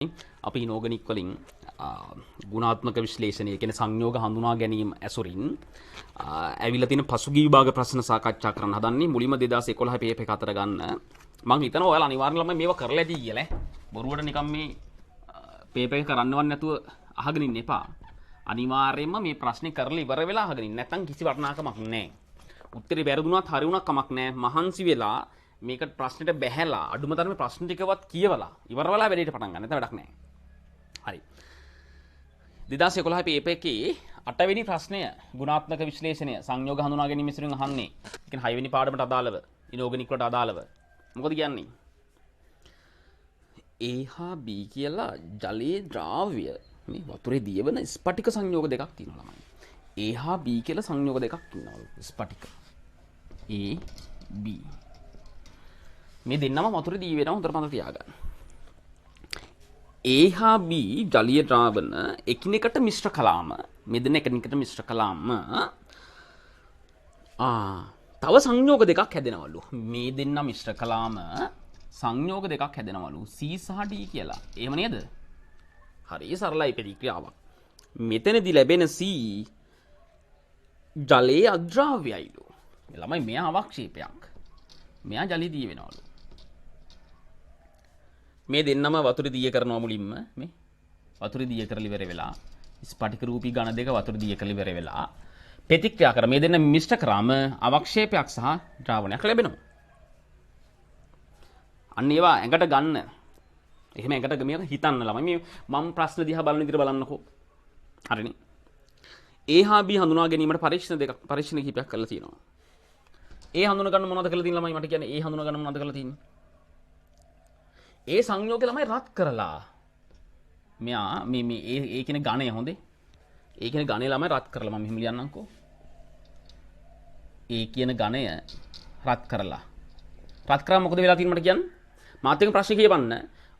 අපි ඉනෝගනික් වලින් ගුණාත්මක විශ්ලේෂණය කියන සංයෝග හඳුනා ගැනීම ඇසුරින් ඇවිල්ලා තියෙන පසුගිය විභාග ප්‍රශ්න සාකච්ඡා කරන්න හදන්නේ. මුලින්ම 2011 පේපර් එක අතර ගන්න. මම හිතනවා ඔයාලා අනිවාර්යෙන් ළමයි මේව කරලා ඇති කියලා. බොරුවට නිකන් මේ පේපර් එක කරන්නවත් නැතුව අහගෙන ඉන්න එපා. අනිවාර්යෙන්ම මේ ප්‍රශ්නේ කරලා ඉවර වෙලා අහගෙන ඉන්න. නැත්නම් කිසි වටිනාකමක් නැහැ. උත්තරේ වැරදුනත් හරි වුණත් කමක් නැහැ. මහන්සි වෙලා මේක ප්‍රශ්නෙට බැහැලා අඩුම තරමේ ප්‍රශ්න ටිකවත් කියවලා ඉවර වෙලා වැඩේට පටන් ගන්න. නැත්නම් වැඩක් නැහැ. හරි. 2011 පේපර් එකේ 8 වෙනි ප්‍රශ්නය ගුණාත්මක විශ්ලේෂණය සංයෝග හඳුනා ගැනීම විසින් අහන්නේ. ඒ කියන්නේ 6 වෙනි පාඩමට අදාළව ඉනෝගනික් වලට අදාළව. මොකද කියන්නේ? A හා B කියලා ජලයේ ද්‍රාව්‍ය මේ වතුරේ දියවන ස්පටික සංයෝග දෙකක් තියෙනවා ළමයි. A හා B කියලා සංයෝග දෙකක් තියෙනවා ස්පටික. A B මේ දෙන්නම වතුරේ දී වෙනවා හොඳට මතක තියාගන්න. A හා B ජලීය ද්‍රාවණ එකිනෙකට මිශ්‍ර කළාම මේ දෙන්න එකිනෙකට මිශ්‍ර කළාම තව සංයෝග දෙකක් හැදෙනවලු. මේ දෙන්න මිශ්‍ර කළාම සංයෝග දෙකක් හැදෙනවලු C සහ D කියලා. එහෙම නේද? හරි සරලයි ප්‍රතික්‍රියාවක්. මෙතනදී ලැබෙන C ජලයේ අද්‍රාව්‍යයිලු. ළමයි මෙයා අවක්ෂේපයක්. මෙයා ජලයේ දී වෙනවලු. මේ දෙන්නම වතුරේ දිය කරනවා මුලින්ම මේ වතුරේ දිය කරලා ඉවර වෙලා ස්පටික රූපී ඝන දෙක වතුරේ දිය කරලා ඉවර වෙලා ප්‍රතික්‍රියා කර මේ දෙන්න මිශ්‍ර කරාම අවක්ෂේපයක් සහ ද්‍රාවණයක් ලැබෙනවා. අන්න ඒවා ඇඟට ගන්න. එහෙම ඇඟට මේක හිතන්න ළමයි. මේ මම ප්‍රශ්න දිහා බලන විදිහට බලන්නකෝ. හරිනේ. A හා B හඳුනා ගැනීමට පරීක්ෂණ කිහිපයක් කරලා තියෙනවා. A හඳුනා ගන්න මොනවද කරලා තියෙන්නේ ළමයි මට කියන්නේ A හඳුනා ගන්න මොනවද කරලා තියෙන්නේ? ඒ සංයෝගය ළමයි රත් කරලා මෙයා මේ ඒ කියන ගණය හොඳේ. ඒ කියන ගණය ළමයි රත් කරලා මම මෙහෙම ලියන්නම්කෝ. ඒ කියන ගණය රත් කරලා. රත් කරා මොකද වෙලා තියෙන්නේ මට කියන්න? මාත් එක්ක ප්‍රශ්න කියවන්න.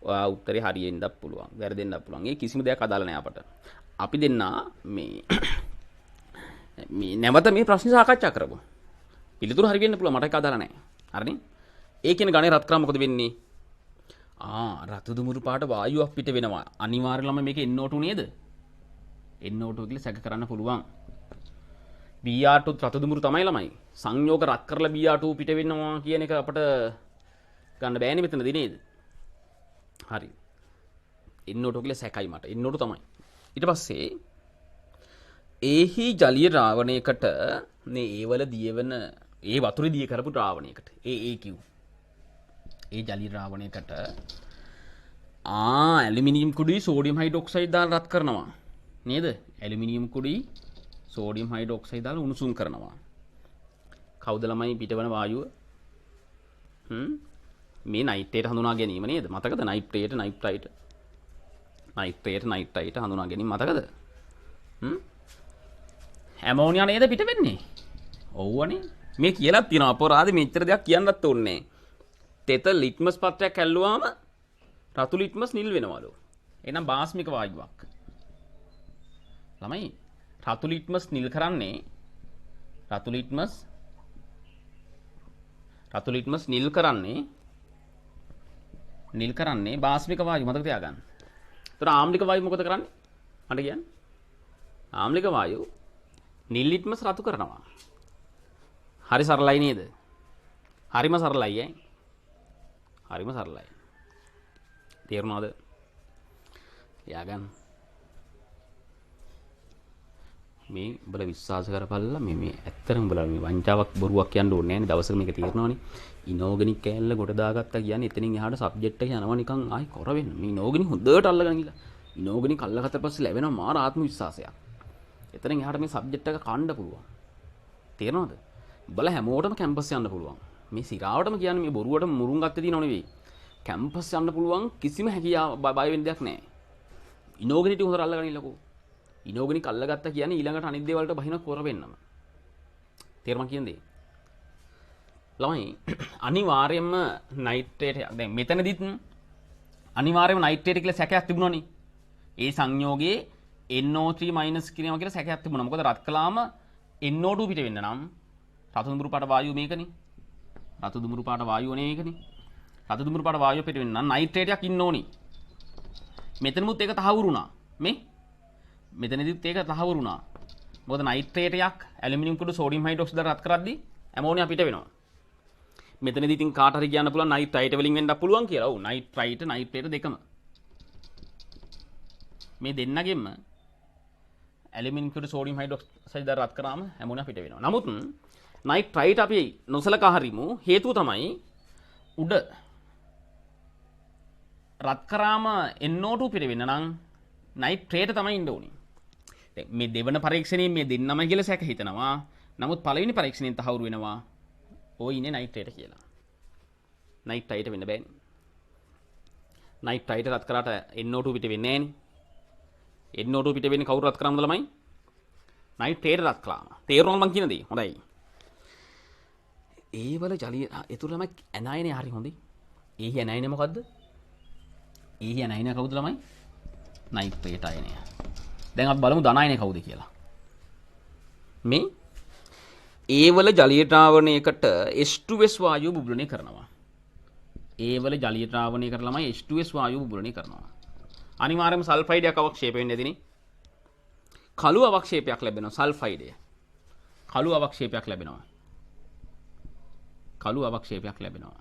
ඔයා උත්තරේ හරියෙන්නත් පුළුවන්. වැරදෙන්නත් පුළුවන්. ඒ කිසිම දෙයක් අදාළ නැහැ අපට. අපි දෙන්න මේ නැවත මේ ප්‍රශ්න සාකච්ඡා කරමු. පිළිතුරු හරි වෙන්න පුළුවන්. මට ඒක අදාළ නැහැ. හරිනේ? ඒ කියන ගණය රත් කරා මොකද වෙන්නේ? රතු දුමුරු පාට වායුවක් පිට වෙනවා. අනිවාර්යයෙන්ම මේක NO2 නේද? NO2 කියලා සැක කරන්න පුළුවන්. Br2 රතු දුමුරු තමයි ළමයි. සංයෝග රත් කරලා Br2 පිට වෙනවා කියන එක අපිට ගන්න බෑනේ මෙතනදී නේද? හරි. NO2 කියලා සැකයි මට. NO2 තමයි. ඊට පස්සේ ඒහි ජලීය ද්‍රාවණයකට මේ ඒවල දියවන ඒ වතුරේ දිය කරපු ද්‍රාවණයකට AAQ ඒ ජලීය ද්‍රාවණයකට ඇලුමිනියම් කුඩුයි සෝඩියම් හයිඩ්‍රොක්සයිඩ් දාලා රත් කරනවා නේද? ඇලුමිනියම් කුඩුයි සෝඩියම් හයිඩ්‍රොක්සයිඩ් දාලා උණුසුම් කරනවා. කවුද ළමයි පිටවන වායුව? මේ නයිට්‍රේට් හඳුනා ගැනීම නේද? මතකද? නයිට්‍රේට් හඳුනා ගැනීම මතකද? ඇමෝනියා නේද පිට වෙන්නේ? ඔව්වනේ. මේ කියලා තියෙනවා අපරාධෙ මෙච්චර දෙයක් කියන්නත් ඕනේ නැහැ. තෙත ලිට්මස් පත්‍රයක් ඇල්ලුවාම රතු ලිට්මස් නිල් වෙනවලු. එහෙනම් බාස්මික වායුවක්. ළමයි රතු ලිට්මස් නිල් කරන්නේ නිල් කරන්නේ බාස්මික වායුව මතක තියාගන්න. ඒතර ආම්ලික වායුව මොකද කරන්නේ? මට කියන්න. ආම්ලික වායුව නිල් ලිට්මස් රතු කරනවා. හරි සරලයි නේද? හරිම සරලයි ඈ. හරිම සරලයි. තේරුණාද? යාගන් මේ උඹලා විශ්වාස කරපල්ලා මේ ඇත්තටම උඹලා මේ වංචාවක් බොරුවක් කියන්න ඕනේ නෑනේ. දවසක මේක තේරෙනවනේ. ඉනෝගනික් කෑල්ල ගොඩ දාගත්තා කියන්නේ එතනින් එහාට සබ්ජෙක්ට් එක යනවා නිකන් ආයි කර වෙන්න. මේ ඉනෝගනික් හොඳට අල්ලගෙන ගිහලා. ඉනෝගනික් අල්ලගත්ත පස්සේ ලැබෙනවා මාර ආත්ම විශ්වාසයක්. එතනින් එහාට මේ සබ්ජෙක්ට් එක කන්න පුළුවන්. තේරෙනවද? උඹලා හැමෝටම කැම්පස් යන්න පුළුවන්. මේ සිරාවටම කියන්නේ මේ බොරුවට මුරුන් ගත්තේ තියනව නෙවෙයි. කැම්පස් යන්න පුළුවන් කිසිම හැකියාව බය වෙන්න දෙයක් නැහැ. ඉනෝගනිටි හොඳට අල්ලගෙන ඉන්නකෝ. ඉනෝගනික් අල්ලගත්තා කියන්නේ ඊළඟට අනිත් දේවල්ට බහින කොර වෙන්නම. තේරුම් කියන්නේ. ළමයි අනිවාර්යයෙන්ම නයිට්‍රේට් දැන් මෙතනදිත් අනිවාර්යයෙන්ම නයිට්‍රේට් කියලා සැකයක් තිබුණානේ. ඒ සංයෝගයේ NO3- කියනවා කියලා සැකයක් තිබුණා. මොකද රත් කළාම NO2 පිට වෙන්න නම් රතු දුමුරු පාට වායුව මේකනේ. රතු දුමුරු පාට වායුව නේ මේකනේ. රතු දුමුරු පාට වායුව පිට වෙන්න නම් නයිට්‍රේටයක් ඉන්න ඕනි. මෙතනමුත් ඒක තහවුරු වුණා. මේ මෙතනදිත් ඒක තහවුරු වුණා. මොකද නයිට්‍රේටයක් ඇලුමිනියම් කුඩු සෝඩියම් හයිඩ්‍රොක්සයිඩ් රත් කරද්දී ඇමෝනියා පිට වෙනවා. මෙතනදී ඉතින් කාට හරි කියන්න පුළුවන් නයිට්‍රයිට් වලින් වෙන්නත් පුළුවන් කියලා. ඔව් නයිට්‍රයිට් නයිට්‍රේට දෙකම. මේ දෙන්නගෙම ඇලුමිනියම් කුඩු සෝඩියම් හයිඩ්‍රොක්සයිඩ් රත් කරාම ඇමෝනියා පිට වෙනවා. නමුත් නයිට්‍රයිට් අපි නොසලකා හරිමු. හේතුව තමයි උඩ රත් කරාම NO2 පිට වෙන්න නම් නයිට්‍රේට තමයි ඉන්න ඕනේ. දැන් මේ දෙවන පරීක්ෂණයෙන් මේ දෙන්නම කියලා සැක හිතනවා. නමුත් පළවෙනි පරීක්ෂණයෙන් තහවුරු වෙනවා ඔය ඉන්නේ නයිට්‍රේට කියලා. නයිට්‍රයිට් වෙන්න බෑනේ. නයිට්‍රයිට් රත් කරාට NO2 පිට වෙන්නේ නෑනේ. NO2 පිට වෙන්නේ කවුරු රත් කරාමද ළමයි? නයිට්‍රේට රත් කළාම. තේරුණාද මං කියන දේ? හොඳයි. ඒ වල ජලීය ඒතුර ළමයි ඇනයිනේ හරි හොඳයි. ඒ ඇනයිනේ මොකද්ද? ඒ ඇනයිනේ කවුද ළමයි? නයිට්‍රේට අයනය. දැන් අපි බලමු ධන අයනය කවුද කියලා. මේ ඒ වල ජලීය ද්‍රාවණයකට H2S වායුව බුබුලණය කරනවා. ඒ වල ජලීය ද්‍රාවණය කර ළමයි H2S වායුව බුබුලණය කරනවා. අනිවාර්යයෙන්ම සල්ෆයිඩයක් අවක්ෂේප වෙන්නේ නැතිනේ. කළු අවක්ෂේපයක් ලැබෙනවා සල්ෆයිඩය. කළු අවක්ෂේපයක් ලැබෙනවා. කළු අවක්ෂේපයක් ලැබෙනවා.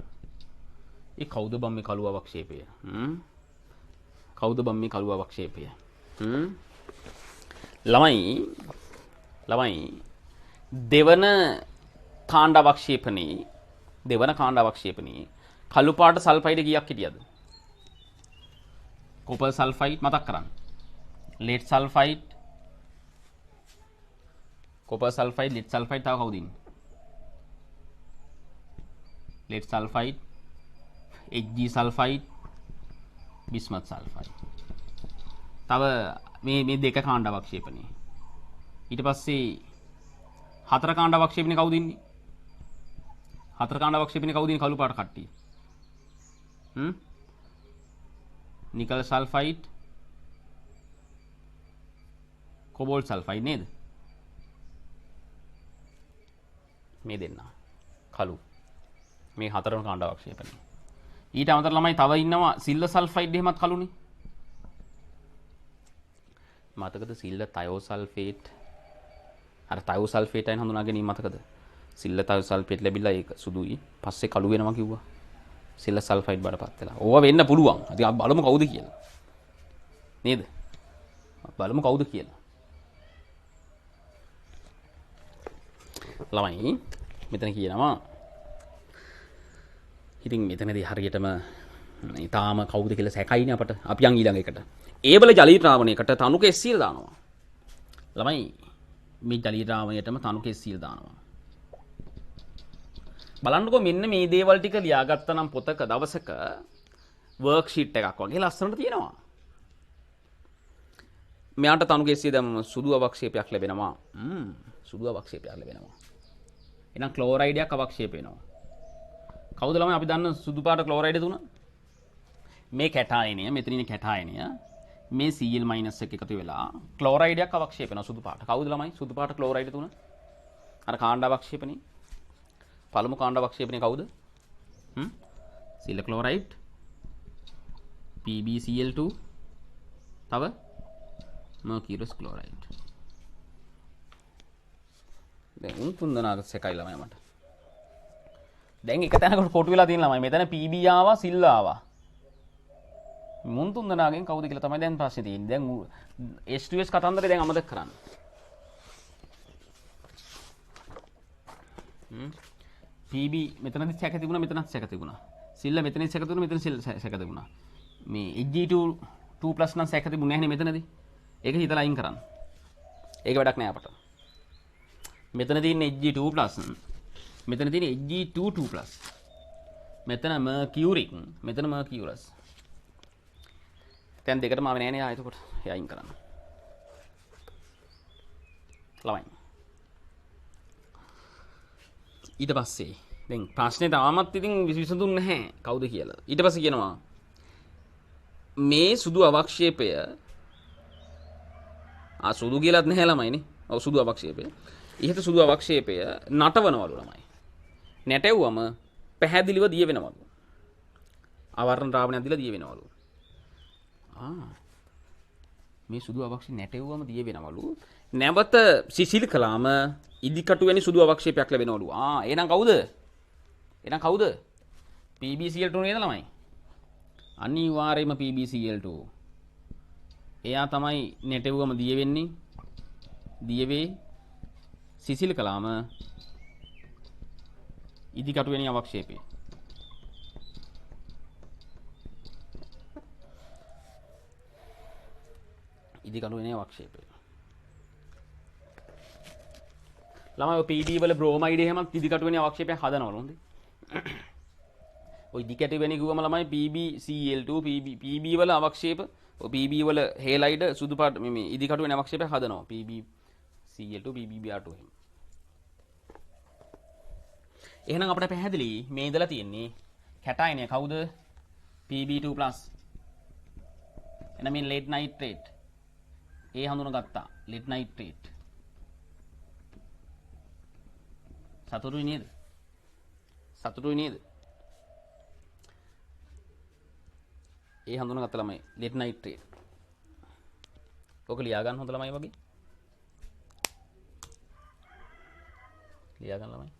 ඒ කවුද බම් මේ කළු අවක්ෂේපය? කවුද බම් මේ කළු අවක්ෂේපය? ළමයි දෙවන කාණ්ඩ අවක්ෂේපණේ කළු පාට සල්ෆයිඩ් කීයක් හිටියද? කොපර් සල්ෆයිඩ් මතක් කරන්න. Lead sulphide, copper sulphide, lead sulphide තව කවුද ඉන්නේ? Lead sulphide, Hg sulphide, bismuth sulphide. තව මේ දෙක කාණ්ඩ අවක්ෂේපණේ. ඊට පස්සේ හතර කාණ්ඩ අවක්ෂේපණේ කවුද ඉන්නේ? හතර කාණ්ඩ අවක්ෂේපණේ කවුද ඉන්නේ කළු පාට කට්ටිය? නිකල් සල්ෆයිඩ්, කොබෝල්ට් සල්ෆයිඩ් නේද? මේ දෙන්න කළු. මේ හතරම කාණ්ඩ අවක්ෂේපණේ. ඊට අමතරව ළමයි තව ඉන්නවා සිල්ල සල්ෆයිඩ් එහෙමත් කළුනේ. මතකද සිල්ල තයෝසල්ෆේට්? අර තයෝසල්ෆේට් අයින් හඳුනා ගැනීම මතකද? සිල්ල තයෝසල්ෆේට් ලැබිලා ඒක සුදුයි. පස්සේ කළු වෙනවා කිව්වා. සිල්ල සල්ෆයිඩ් බඩපත් වෙලා. ඕවා වෙන්න පුළුවන්. ඉතින් අපි බලමු කවුද කියලා. නේද? බලමු කවුද කියලා. ළමයි මෙතන කියනවා ඉතින් මෙතනදී හරියටම ඊටාම කවුද කියලා සැකයිනේ අපට. අපි යන් ඊළඟ එකට. ඒබල ජලීය ද්‍රාවණයකට තනුක SCl දානවා. ළමයි මේ ජලීය ද්‍රාවණයටම තනුක SCl දානවා. බලන්නකෝ මෙන්න මේ දේවල් ටික ලියාගත්තා නම් පොතක දවසක වර්ක්ෂීට් එකක් වගේ ලස්සනට තියෙනවා. මෙයාට තනුක SCl දැම්ම සුදු අවක්ෂේපයක් ලැබෙනවා. සුදු අවක්ෂේපයක් ලැබෙනවා. එහෙනම් ක්ලෝරයිඩයක් අවක්ෂේප වෙනවා. කවුද ළමයි අපි දන්න සුදු පාට ක්ලෝරයිඩ් තුන? මේ කැටායනය, මෙතන ඉන්නේ කැටායනය. මේ Cl- එක එකතු වෙලා ක්ලෝරයිඩයක් අවක්ෂේප වෙනවා සුදු පාට. කවුද ළමයි සුදු පාට ක්ලෝරයිඩ් තුන? අර කාණ්ඩ අවක්ෂේපණේ. පළමු කාණ්ඩ අවක්ෂේපණේ කවුද? සිල්ල ක්ලෝරයිඩ්, PbCl2, තව මර්කියුරස් ක්ලෝරයිඩ්. දැන් උන් තුන් දෙනාට සැකයි ළමයි මට. දැන් එක තැනකට කොටු වෙලා තියෙන ළමයි. මෙතන PB ආවා, සිල්ල ආවා. මුන් තුන් දෙනාගෙන් කවුද කියලා තමයි දැන් ප්‍රශ්නේ තියෙන්නේ. දැන් H2S කතන්දරේ දැන් අමතක කරන්න. PB මෙතනදි සැක තිබුණා, මෙතනත් සැක තිබුණා. සිල්ල මෙතනදි සැක තිබුණා, මෙතන සිල්ල සැක තිබුණා. මේ Hg2 නම් සැක තිබුණේ නැහැ නේ මෙතනදි. ඒක හිතලා අයින් කරන්න. ඒක වැඩක් නෑ අපට. මෙතන තියෙන Hg2+, මෙතන තියෙන Hg22+. මෙතන මර්කියුරික්, මෙතන මර්කියුරස්. දැන් දෙකටම ආවේ නෑනේ ආ එතකොට. ඒ අයින් කරන්න. ළමයි. ඊට පස්සේ දැන් ප්‍රශ්නේ තාමත් ඉතින් විසඳුන්නේ නැහැ කවුද කියලා. ඊට පස්සේ කියනවා මේ සුදු අවක්ෂේපය සුදු කියලාත් නැහැ ළමයිනේ. ඔව් සුදු අවක්ෂේපය. ඉහත සුදු අවක්ෂේපය නටවනවලු ළමයි. නැටෙව්වම පැහැදිලිව දිය වෙනවලු. ආවරණ ද්‍රාවණයක් දීලා දිය වෙනවලු. මේ සුදු අවක්ෂේ නැටෙව්වම දිය වෙනවලු. නැවත සිසිල් කළාම ඉදිකටු වැනි සුදු අවක්ෂේපයක් ලැබෙනවලු. එහෙනම් කවුද? එහෙනම් කවුද? PbCl2 නේද ළමයි? අනිවාර්යයෙන්ම PbCl2. එයා තමයි නැටෙව්වම දිය වෙන්නේ. දිය වේ සිසිල් කළාම ඉදිකටු වැනි අවක්ෂේපය. ඉදිකටු වැනි අවක්ෂේපය. ළමයි PD වල බ්‍රෝමයිඩ් එහෙමත් ඉදිකටු වැනි අවක්ෂේපයක් හදනවලු හොඳේ. ඔය ඉදිකටු වැනි කිව්වම ළමයි PbCl2 PB වල අවක්ෂේප ඔය PB වල හේලයිඩ් සුදු පාට මේ ඉදිකටු වැනි අවක්ෂේපයක් හදනවා. PbCl2 PbBr2 එහෙම. එහෙනම් අපිට පැහැදිලි මේ ඉඳලා තියෙන්නේ කැටයනය කවුද? Pb2+. එහෙනම් මේ lead nitrate ඒ හඳුනගත්තා. lead nitrate. සතුටුයි නේද? සතුටුයි නේද? ඒ හඳුනගත්ත ළමයි lead nitrate. ඔක ලියා ගන්න හොඳ ළමයි වගේ. ලියා ගන්න ළමයි.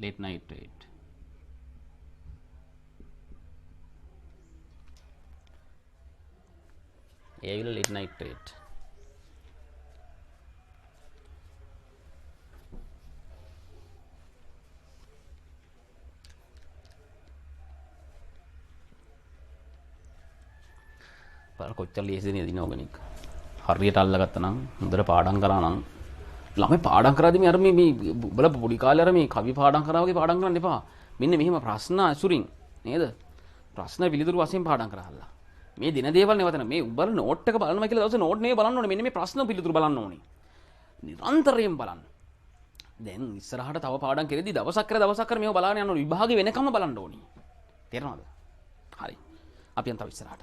lead nitrate. ඒ විල lead nitrate. පාර කොච්චර ලේසිද නේද ඉනෝගනික්. හරියට අල්ලගත්තා නම් හොඳට පාඩම් කරා නම් ළමයි පාඩම් කරාදී මේ අර මේ බල පොඩි කාලේ අර මේ කවි පාඩම් කරා වගේ පාඩම් කරන්න එපා. මෙන්න මෙහෙම ප්‍රශ්න අසුරින් නේද? ප්‍රශ්න පිළිතුරු වශයෙන් පාඩම් කරහල්ලා. මේ දින දේවල් නෙවතන මේ උඹල නෝට් එක බලනවා කියලා දවසේ නෝට් නේ බලන්න ඕනේ. මෙන්න මේ ප්‍රශ්න පිළිතුරු බලන්න ඕනේ. නිරන්තරයෙන් බලන්න. දැන් ඉස්සරහට තව පාඩම් කරේදී දවසක් කර මේව බලාගෙන යන්න ඕනේ. විභාගේ වෙනකම්ම බලන්න ඕනේ. තේරෙනවද? හරි. අපි යන් තව ඉස්සරහට.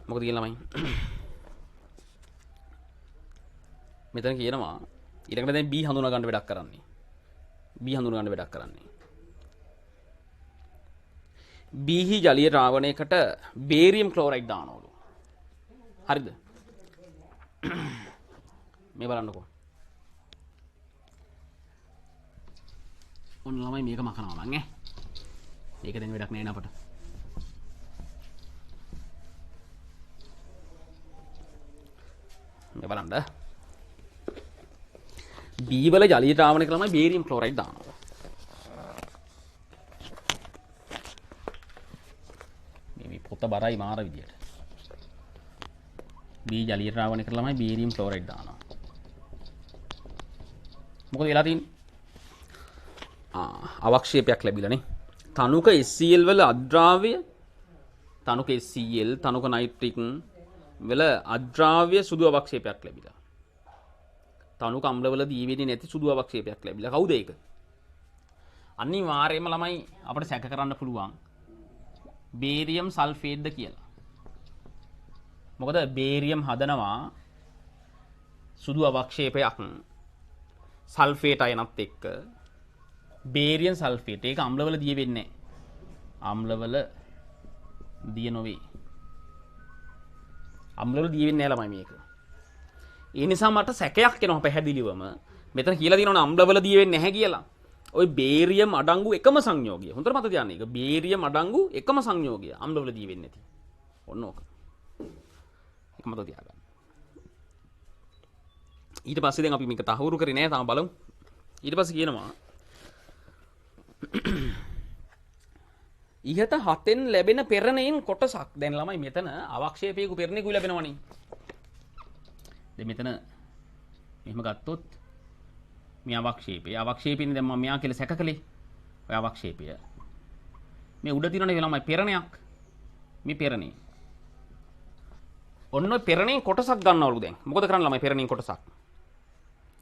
මොකද කියලා ළමයි? මෙතන කියනවා ඊළඟට දැන් B හඳුනා ගන්න වැඩක් කරන්නේ. B හඳුනා ගන්න වැඩක් කරන්නේ. B හි ජලීය ද්‍රාවණයකට බේරියම් ක්ලෝරයිඩ් දානවලු. හරිද? මේ බලන්නකෝ. ඔන්න ළමයි මේක මකනවා මං ඈ. මේක දැන් වැඩක් නෑ නේ අපට. මේ බලන්න. B වල ජලීය ද්‍රාවණයක ළමයි බේරියම් ක්ලෝරයිඩ් දානවා. මේ පොත බරයි මාර විදියට. B ජලීය ද්‍රාවණයක ළමයි බේරියම් ක්ලෝරයිඩ් දානවා. මොකද වෙලා තියෙන්නේ? අවක්ෂේපයක් ලැබිලානේ. තනුක HCl වල අද්‍රාව්‍ය තනුක HCl තනුක නයිට්‍රික් වල අද්‍රාව්‍ය සුදු අවක්ෂේපයක් ලැබිලා. තනුක අම්ලවල දීවෙන්නේ නැති සුදු අවක්ෂේපයක් ලැබිලා. කවුද ඒක? අනිවාර්යයෙන්ම ළමයි අපිට සැක කරන්න පුළුවන් බේරියම් සල්ෆේට්ද කියලා. මොකද බේරියම් හදනවා සුදු අවක්ෂේපයක් සල්ෆේට් අයනත් එක්ක. බේරියම් සල්ෆේට් ඒක අම්ලවල දිය වෙන්නේ නැහැ. අම්ලවල දිය නොවේ. අම්ලවල දිය වෙන්නේ නැහැ ළමයි මේක. ඒ නිසා මට සැකයක් එනවා පැහැදිලිවම. මෙතන කියලා තියෙනවනේ අම්ලවල දිය වෙන්නේ නැහැ කියලා. ওই බේරියම් අඩංගු එකම සංයෝගය. හොඳට මතක තියාගන්න. ඒක බේරියම් අඩංගු එකම සංයෝගය. අම්ලවල දිය වෙන්නේ නැති. ඔන්න ඕක. ඒක මතක තියාගන්න. ඊට පස්සේ දැන් අපි මේක තහවුරු කරේ නෑ තාම බලමු. ඊට පස්සේ කියනවා ඉහත හතෙන් ලැබෙන පෙරණයෙන් කොටසක්. දැන් ළමයි මෙතන අවක්ෂේපයක පෙරණයකුයි ලැබෙනවනේ. දැන් මෙතන මෙහෙම ගත්තොත් මේ අවක්ෂේපයෙන් දැන් මම මෙයා කියලා සැකකලේ. ඔය අවක්ෂේපය. මේ උඩ තියෙනනේ ළමයි පෙරණයක්. මේ පෙරණේ. ඔන්න ඔය පෙරණයෙන් කොටසක් ගන්නවලු දැන්. මොකද කරන්නේ ළමයි පෙරණයෙන් කොටසක්?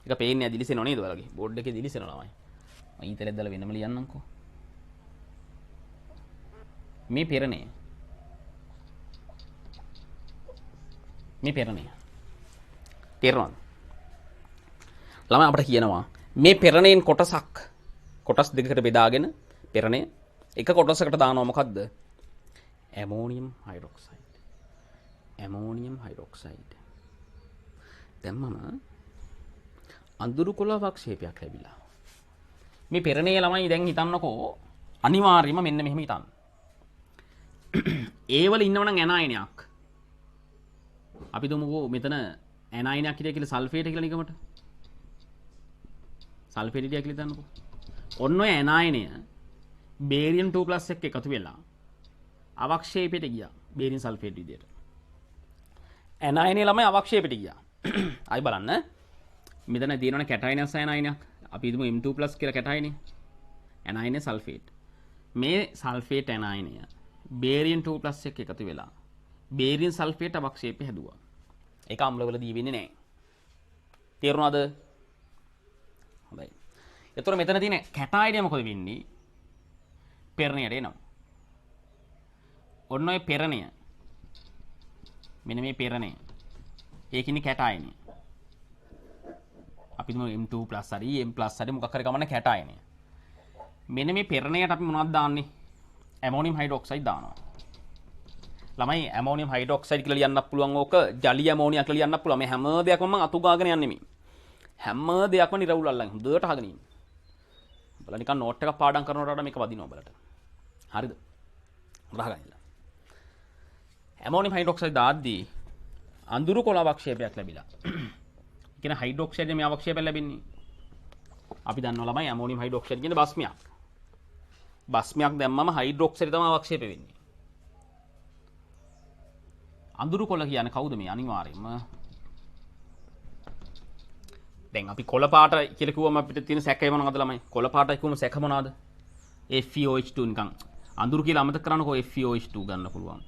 ඒක පේන්නේ දිලිසෙනව නේද ඔයාලගේ? බෝඩ් එකේ දිලිසෙනව ළමයි. මම ඊතරෙත් දාලා වෙනම ලියන්නම්කෝ. මේ පෙරණේ. මේ පෙරණේ. තේරෙනවද? ළමයි අපිට කියනවා මේ පෙරණයෙන් කොටස් දෙකකට බෙදාගෙන පෙරණය එක කොටසකට දානවා මොකද්ද? Ammonium hydroxide. Ammonium hydroxide. දැම්මම අඳුරු කොළ අවක්ෂේපයක් ලැබිලා. මේ පෙරණේ ළමයි දැන් හිතන්නකෝ අනිවාර්යයෙන්ම මෙන්න මෙහෙම හිතන්න. ඒවල ඉන්නවනම් ඇනයිනයක්. අපි දුමුකෝ මෙතන ඇනයිනයක් හිටිය කියලා සල්ෆේට් කියලා නිකමට. සල්ෆේට් හිටිය කියලා හිතන්නකෝ. ඔන්න ඔය ඇනයිනය බේරියම් 2+ එක එකතු වෙලා අවක්ෂේපයට ගියා. බේරියම් සල්ෆේට් විදියට. ඇනයිනය ළමයි අවක්ෂේපයට ගියා. ආයි බලන්න. මෙතන තියෙනවනේ කැටයනස් ඇනයිනයක්. අපි හිතමු M2+ කියලා කැටයනේ. ඇනයිනය සල්ෆේට්. මේ සල්ෆේට් ඇනයිනය බේරියම් 2+ එක එකතු වෙලා බේරියම් සල්ෆේට් අවක්ෂේපය හැදුවා. ඒක අම්ලවලදී වෙන්නේ නැහැ. තේරුණාද? හොඳයි. එතකොට මෙතන තියෙන කැටයනය මොකද වෙන්නේ? පෙරණයට එනවා. ඔන්න ඔය පෙරණය. මෙන්න මේ පෙරණය. ඒකිනේ කැටයනය. අපි හිතමු M2+ හරි M+ හරි මොකක් හරි ගමන කැටයනය. මෙන්න මේ පෙරණයට අපි මොනවද දාන්නේ? ඇමෝනියම් හයිඩ්‍රොක්සයිඩ් දානවා. ළමයි ඇමෝනියම් හයිඩ්‍රොක්සයිඩ් කියලා ලියන්නත් පුළුවන්. ඕක ජලීය ඇමෝනියා කියලා ලියන්නත් පුළුවන්. මේ හැම දෙයක්ම මම අතු ගාගෙන යන්නේ මේ. හැම දෙයක්ම නිරවුල් අල්ලන් හොඳට අහගෙන ඉන්න. බලන්න නිකන් නෝට් එකක් පාඩම් කරනකොට වඩා මේක වදිනවා බලන්න. හරිද? රහගන්න. ඇමෝනියම් හයිඩ්‍රොක්සයිඩ් දාද්දී අඳුරු කොළ අවක්ෂේපයක් ලැබිලා. කියන හයිඩ්‍රොක්සයිඩ් මේ අවක්ෂේපය ලැබෙන්නේ. අපි දන්නවා ළමයි ඇමෝනියම් හයිඩ්‍රොක්සයිඩ් කියන්නේ බස්මයක්. බස්මයක් දැම්මම හයිඩ්‍රොක්සයිඩ් තමයි අවක්ෂේප වෙන්නේ. අඳුරු කොළ කියන්නේ කවුද මේ? අනිවාර්යයෙන්ම දැන් අපි කොළ පාට කියලා කිව්වම අපිට තියෙන සැකය මොනවද ළමයි? කොළ පාටයි කිව්වම සැක මොනවද? FeOH2 නිකන් අඳුරු කියලා අමතක කරනකො FeOH2 ගන්න පුළුවන්.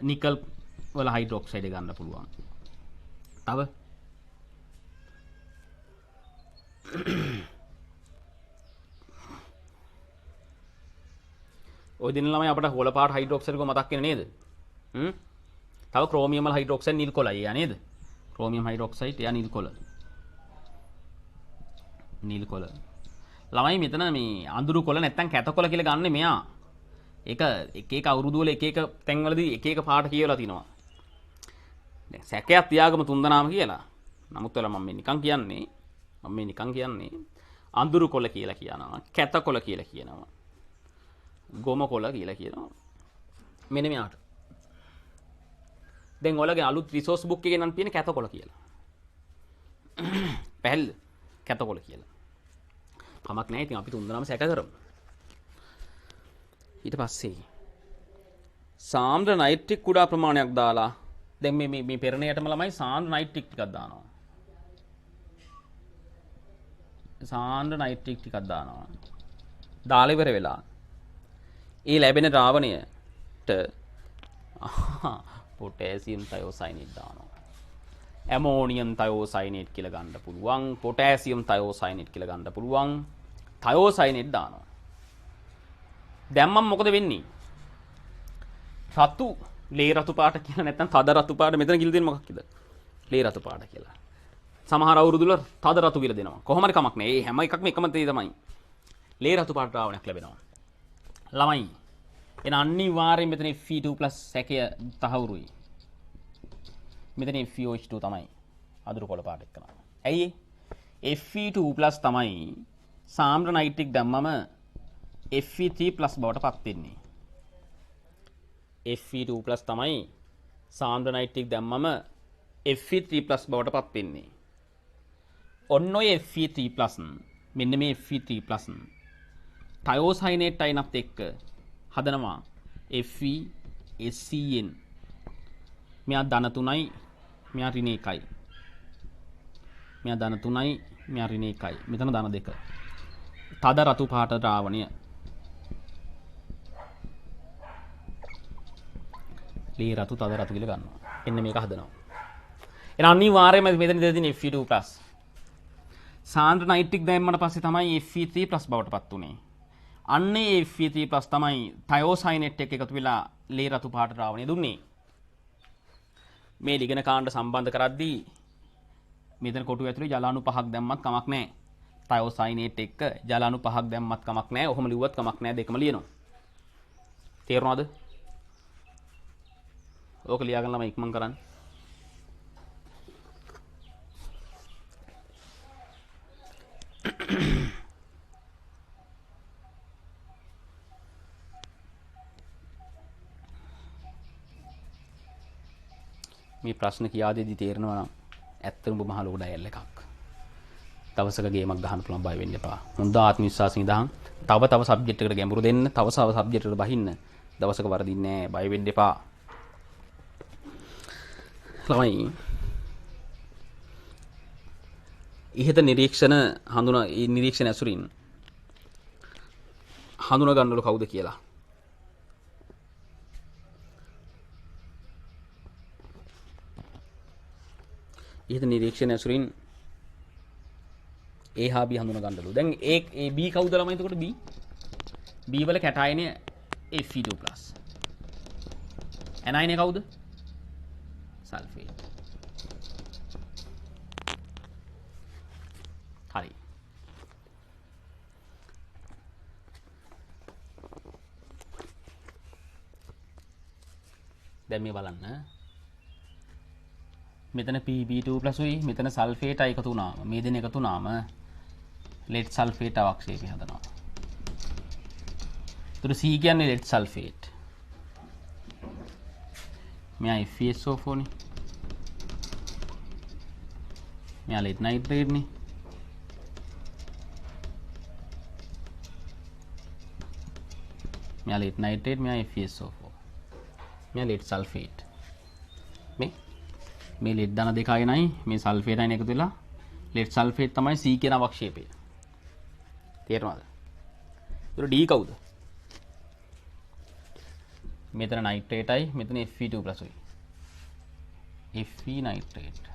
නිකල් වල හයිඩ්‍රොක්සයිඩ් ගන්න පුළුවන්. තව ඔය දින ළමයි අපිට කොළ පාට හයිඩ්‍රොක්සයිඩ් එක මතක් වෙන්නේ නේද? තව ක්‍රෝමියම් වල හයිඩ්‍රොක්සයිඩ් නිල් කොළයි යා නේද? ක්‍රෝමියම් හයිඩ්‍රොක්සයිඩ් යා නිල් කොළ. නිල් කොළ. ළමයි මෙතන මේ අඳුරු කොළ නැත්තම් කැත කොළ කියලා ගන්න මෙයා. ඒක එක අවුරුදු වල එක තැන්වලදී එක පාට කියවලා තිනවා. දැන් සැකයක් තියාගම තුන්දනාම කියලා. නමුත් වල මම නිකන් කියන්නේ අඳුරු කොළ කියලා කියනවා. කැත කොළ කියලා කියනවා. ගොම කොළ කියලා කියනවා. මෙන්න මෙයාට. දැන් ඔයලගේ අලුත් රිසෝස් බුක් එකේ නම් තියෙන කැත කොළ කියලා. පැහැදිලිද? කැත කොළ කියලා. කමක් නැහැ. ඉතින් අපි තුන්දනාම සැක කරමු. ඊට පස්සේ සාන්ද්‍ර නයිට්‍රික් කුඩා ප්‍රමාණයක් දාලා දැන් මේ පෙරණයටම ළමයි සාන්ද්‍ර නයිට්‍රික් ටිකක් දානවා. සාන්ද්‍ර නයිට්‍රික් ටිකක් දානවා. දාලා ඉවර වෙලා ඒ ලැබෙන ද්‍රාවණයට පොටෑසියම් තයෝසයිනේට් දානවා. ඇමෝනියම් තයෝසයිනේට් කියලා ගන්න පුළුවන්. පොටෑසියම් තයෝසයිනේට් කියලා ගන්න පුළුවන්. තයෝසයිනේට් දානවා. දැම්මම මොකද වෙන්නේ? රතු ලේ රතු පාට කියලා නැත්නම් තද රතු පාට මෙතන කියලා දෙන්නේ මොකක්ද? ලේ රතු පාට කියලා. සමහර අවුරුදු වල තද රතු කියලා දෙනවා. කොහොම හරි කමක් නැහැ. මේ හැම එකක්ම එකම දේ තමයි. ලේ රතු පාට ද්‍රාවණයක් ලැබෙනවා. ළමයි එන අනිවාර්යයෙන් මෙතන Fe2+ සැකය තහවුරුයි. මෙතන FeOH2 තමයි අඳුරු කොළ පාට එක්කන. ඇයි ඒ? Fe2+ තමයි සාන්ද්‍ර නයිට්‍රික් දැම්මම Fe3+ බවට පත් වෙන්නේ. Fe2+ තමයි සාන්ද්‍ර නයිට්‍රික් දැම්මම Fe3+ බවට පත් වෙන්නේ. ඔන්න ඔය Fe3+ මෙන්න මේ Fe3+ තයෝසයිනේට් අයනත් එක්ක හදනවා FeSCN. මෙයා ධන 3යි, මෙයා ඍණ 1යි. මෙයා ධන 3යි, මෙයා ඍණ 1යි. මෙතන ධන 2. තද රතු පාට ද්‍රාවණය. ලේ රතු තද රතු කියලා ගන්නවා. එන්න මේක හදනවා. එහෙනම් අනිවාර්යයෙන්ම මෙතන දෙන්නේ Fe2+. සාන්ද්‍ර නයිට්‍රික් දැම්මම පස්සේ තමයි Fe3+ බවට පත් උනේ. අන්නේ Fe3+ තමයි තයෝසයිනේට් එක එකතු වෙලා ලේ රතු පාට ද්‍රාවණය දුන්නේ. මේ ලිගන කාණ්ඩ සම්බන්ධ කරද්දී මෙතන කොටුව ඇතුලේ ජල අණු 5ක් දැම්මත් කමක් නැහැ. තයෝසයිනේට් එක්ක ජල අණු 5ක් දැම්මත් කමක් නැහැ. ඔහොම ලිව්වත් කමක් නැහැ. දෙකම ලියනවා. තේරුණාද? ඕක ලියාගන්න ළමයි ඉක්මන් කරන්න. මේ ප්‍රශ්න කියා දෙදි තේරෙනවා නම් ඇත්තටම ඔබ මහ ලොකු ඩයල් එකක්. දවසක ගේමක් ගහන්න පුළුවන් බය වෙන්න එපා. හොඳ ආත්ම විශ්වාසයෙන් ඉඳහන් තව සබ්ජෙක්ට් එකකට ගැඹුරු දෙන්න, තව සබ්ජෙක්ට් එකට බහින්න. දවසක වරදින්නේ නැහැ. බය වෙන්න එපා. ළමයි ඉහත නිරීක්ෂණ ඇසුරින් හඳුනා ගන්නවලු කවුද කියලා. ඉහත නිරීක්ෂණ ඇසුරින් A හා B හඳුනා ගන්නවලු. දැන් A B කවුද ළමයි? එතකොට B වල කැටායනය Fe2+. ඇනයිනේ කවුද? සල්ෆේට්. හරි. දැන් මේ බලන්න. මෙතන Pb2+ උයි මෙතන සල්ෆේට් එකතු වුණාම මේ දෙන එකතු වුණාම ලෙඩ් සල්ෆේට් අවක්ෂේපය හදනවා. ඒතර C කියන්නේ ලෙඩ් සල්ෆේට්. මෙයා FeSO4 නේ. මෙයා ලෙඩ් නයිට්‍රේට් නේ. මෙයා ලෙඩ් නයිට්‍රේට් මෙයා FeSO4. මෙයා ලෙඩ් සල්ෆේට්. මේ ලෙඩ් ධන දෙක අයනයි මේ සල්ෆේට් අයන එකතු වෙලා ලෙඩ් සල්ෆේට් තමයි C කියන අවක්ෂේපය. තේරෙනවද? ඒතර D කවුද? මෙතන නයිට්‍රේටයි මෙතන Fe2+ උයි. Fe nitrate.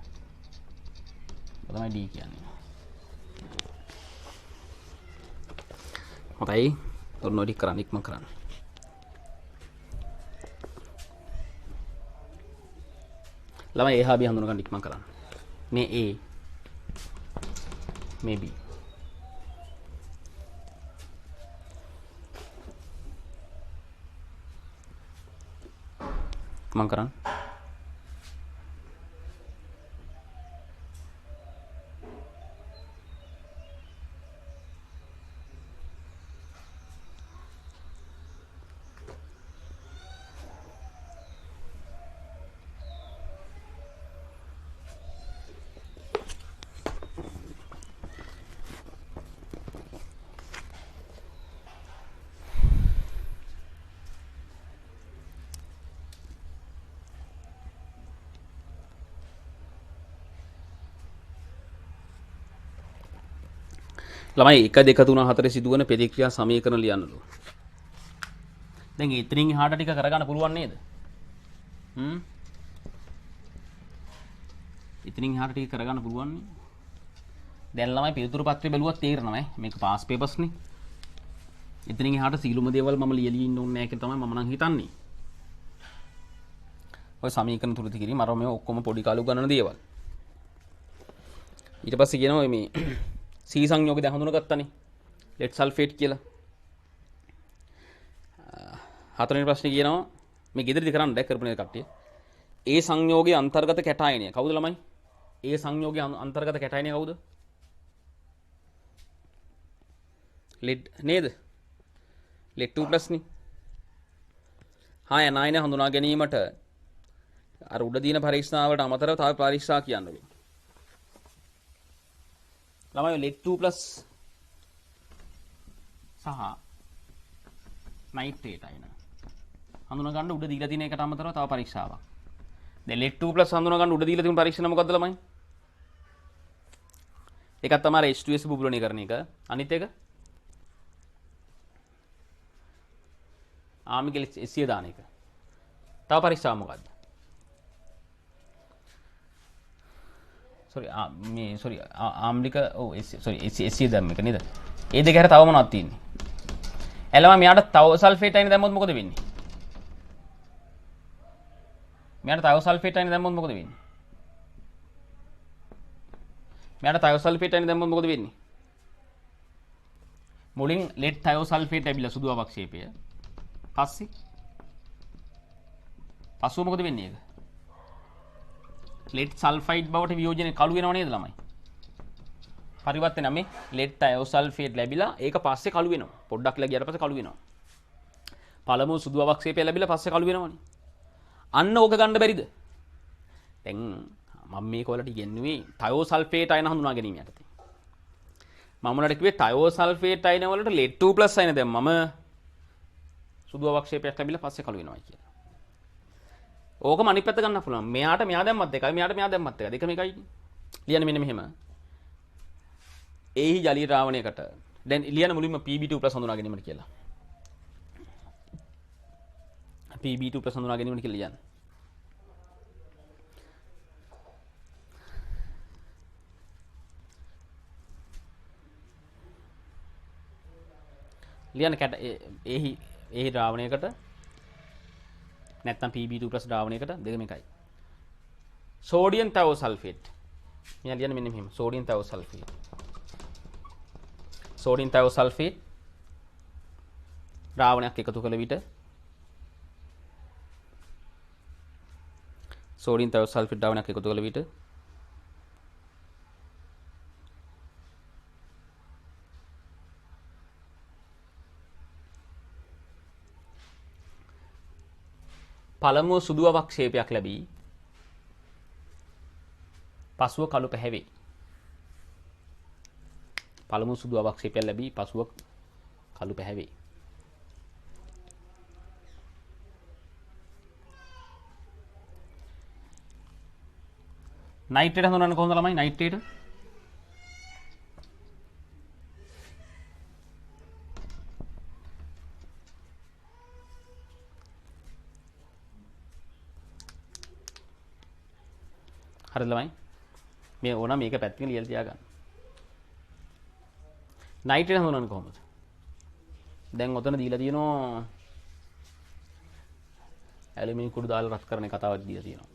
තමයි D කියන්නේ. හොඳයි. ඔන්න ඔය ටික කරන්න ඉක්මන් කරන්න. ළමයි A හා B හඳුනා ගන්න ඉක්මන් කරන්න. මේ A මේ B. ඉක්මන් කරන්න. ළමයි 1 2 3 4 සිදුවන ප්‍රතික්‍රියා සමීකරණ ලියන්නලු. දැන් ඉතින් එහාට ටික කරගන්න පුළුවන් නේද? ඉතින් එහාට ටික කරගන්න පුළුවන් නේ. දැන් ළමයි පිළිතුරු පත්‍රය බැලුවත් තේරෙනවා මේක පාස් පේපර්ස් නේ. ඉතින් එහාට සීලුම දේවල් මම ලියලා ඉන්න ඕනේ නැහැ කියලා තමයි මම නම් හිතන්නේ. ඔය සමීකරණ තුරුති කිරීම අර මේ ඔක්කොම පොඩි කාලු ගණන දේවල්. ඊට පස්සේ කියනවා මේ C සංයෝගය දැන් හඳුනාගත්තානේ. ලෙඩ් සල්ෆේට් කියලා. හතරවෙනි ප්‍රශ්නේ කියනවා මේ ගෙදරදී කරන්න දැක් කරපු නේද කට්ටිය. A සංයෝගයේ අන්තර්ගත කැටායනය කවුද ළමයි? A සංයෝගයේ අන්තර්ගත කැටායනය කවුද? ලෙඩ් නේද? ලෙඩ් 2+ නේ. හා ඇනයින හඳුනා ගැනීමට අර උඩ දින පරීක්ෂාවලට අමතරව තව පරීක්ෂා කියන්නලු. ළමයි ලෙඩ් 2+ සහ නයිට්‍රේට් අයන හඳුනා ගන්න උඩ දීලා තියෙන එකට අමතරව තව පරීක්ෂාවක්. දැන් ලෙඩ් 2+ හඳුනා ගන්න උඩ දීලා තියෙන පරීක්ෂණ මොකද්ද ළමයි? එකක් තමයි H2S බුබුලණය කරන එක. අනිත් එක ආමික එසිය දාන එක. තව පරීක්ෂාව මොකද්ද? sorry ආම්ලික එසිය දැම්ම එක නේද? ඒ දෙක හැර තව මොනවද තියෙන්නේ? එළම මෙයාට තව සල්ෆේට් අයින දැම්මොත් මොකද වෙන්නේ? මෙයාට තව සල්ෆේට් අයින දැම්මොත් මොකද වෙන්නේ? මෙයාට තයෝසල්ෆේට් අයින දැම්මම මොකද වෙන්නේ? මුලින් ලෙඩ් තයෝසල්ෆේට් ලැබිලා සුදු අවක්ෂේපය. පස්සුව මොකද වෙන්නේ ඒක? ලෙඩ් සල්ෆයිඩ් බවට වියෝජනය කළු වෙනව නේද ළමයි? පරිවර්තන මේ ලෙඩ් තයෝසල්ෆේට් ලැබිලා ඒක පස්සේ කළු වෙනවා. පොඩ්ඩක් වෙලා ගියාට පස්සේ කළු වෙනවා. පළමුව සුදු අවක්ෂේපය ලැබිලා පස්සේ කළු වෙනවනේ. අන්න ඕක ගන්න බැරිද? දැන් මම මේක වලට ඉගෙනුවේ තයෝසල්ෆේට් අයන හඳුනා ගැනීම යටතේ. මම උනට කිව්වේ තයෝසල්ෆේට් අයන වලට ලෙඩ් 2+ අයන දැන් මම සුදු අවක්ෂේපයක් ලැබිලා පස්සේ කළු වෙනවා කියලා. ඕකම අනිත් පැත්ත ගන්න පුළුවන්. මෙයාට මෙයා දැම්මත් එකයි මෙයාට මෙයා දැම්මත් එකයි. දෙකම එකයි. ලියන්න මෙන්න මෙහෙම. ඒහි ජලීය ද්‍රාවණයකට දැන් ලියන්න මුලින්ම Pb2+ හඳුනා ගැනීමට කියලා. Pb2+ හඳුනා ගැනීමට කියලා ලියන්න. ලියන්න ඒහි ද්‍රාවණයකට නැත්නම් Pb2+ ද්‍රාවණයකට දෙකම එකයි. සෝඩියම් තයෝසල්ෆේට්. මෙයා ලියන්න මෙන්න මෙහෙම. සෝඩියම් තයෝසල්ෆේට්. සෝඩියම් තයෝසල්ෆේට් ද්‍රාවණයක් එකතු කළ විට සෝඩියම් තයෝසල්ෆේට් ද්‍රාවණයක් එකතු කළ විට පළමුව සුදු අවක්ෂේපයක් ලැබී පසුව කළු පැහැවේ. පළමුව සුදු අවක්ෂේපයක් ලැබී පසුව කළු පැහැවේ. නයිට්‍රේට් හඳුනන්නේ කොහොමද ළමයි? නයිට්‍රේට් හරිද ළමයි? මේ ඕන මේක පැත්තකින් ලියලා තියාගන්න. නයිට්‍රේට් හඳුනන්නේ කොහොමද? දැන් ඔතන දීලා තියෙනවා ඇලුමිනියම් කුඩු දාලා රත් කරන කතාවක් දීලා තියෙනවා.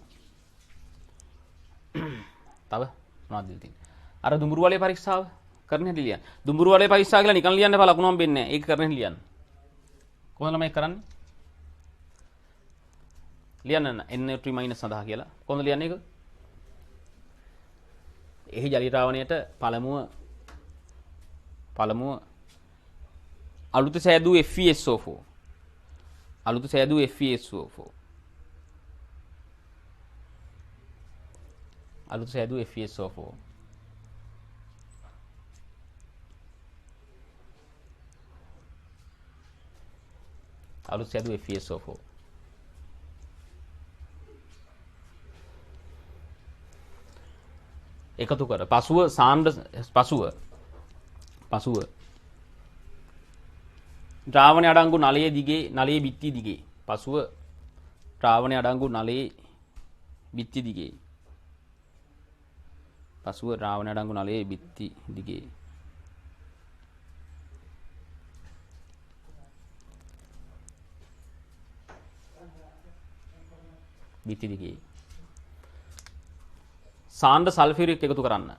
තව මොනවද දීලා තියෙන්නේ? අර දුඹුරු වලේ පරීක්ෂාව කරන හැටි ලියන්න. දුඹුරු වලේ පරීක්ෂා කියලා නිකන් ලියන්න එපා, ලකුණු හම්බෙන්නේ නැහැ. ඒක කරන හැටි ලියන්න. කොහොමද ළමයි කරන්නේ? ලියන්න Na3- සඳහා කියලා. කොහොමද ලියන්නේ ඒක? එහි ජලීය ද්‍රාවණයට පළමුව අලුත සෑදූ FeSO4 අලුත සෑදූ FeSO4 අලුත සෑදූ FeSO4 අලුත සෑදූ FeSO4 එකතු කර පසුව ද්‍රාවණය අඩංගු නලයේ බිත්තිය දිගේ පසුව ද්‍රාවණය අඩංගු නලයේ බිත්තිය දිගේ පසුව ද්‍රාවණය අඩංගු නලයේ බිත්ති දිගේ සාන්ද්‍ර සල්ෆියුරික් එකතු කරන්න.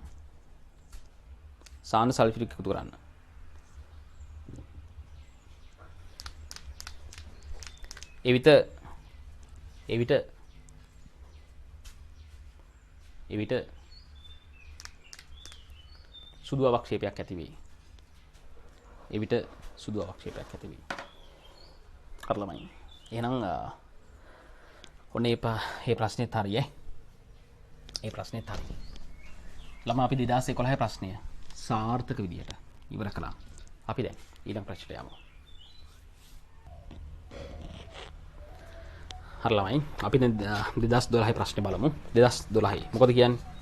එවිට සුදු අවක්ෂේපයක් ඇති වෙයි. කරලමයි. එහෙනම් ඔන්න මේ ප්‍රශ්නේත් හරියි. ඒ ප්‍රශ්නේත් හරියි. ළමා අපි 2011 ප්‍රශ්නය සාර්ථක විදියට ඉවර කළා. අපි දැන් ඊළඟ ප්‍රශ්නයට යමු. හරි ළමයි අපි දැන් 2012 ප්‍රශ්නේ බලමු. 2012 මොකද කියන්නේ?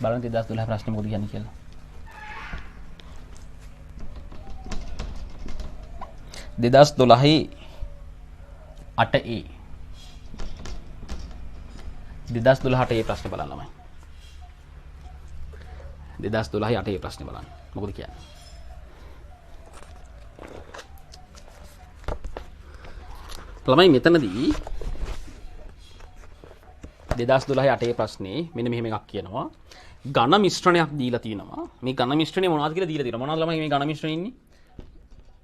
බලන්න 2012 ප්‍රශ්නේ මොකද කියන්නේ කියලා. 2012 8A 2012 8A ප්‍රශ්නේ බලන්න ළමයි. 2012 8A ප්‍රශ්නේ බලන්න. මොකද කියන්නේ? ළමයි මෙතනදී 2012 8 ප්‍රශ්නේ මෙන්න මෙහෙම එකක් කියනවා. ඝන මිශ්‍රණයක් දීලා තියෙනවා. මේ ඝන මිශ්‍රණය මොනවද කියලා දීලා තියෙනවා. මොනවද ළමයි මේ ඝන මිශ්‍රණය ඉන්නේ?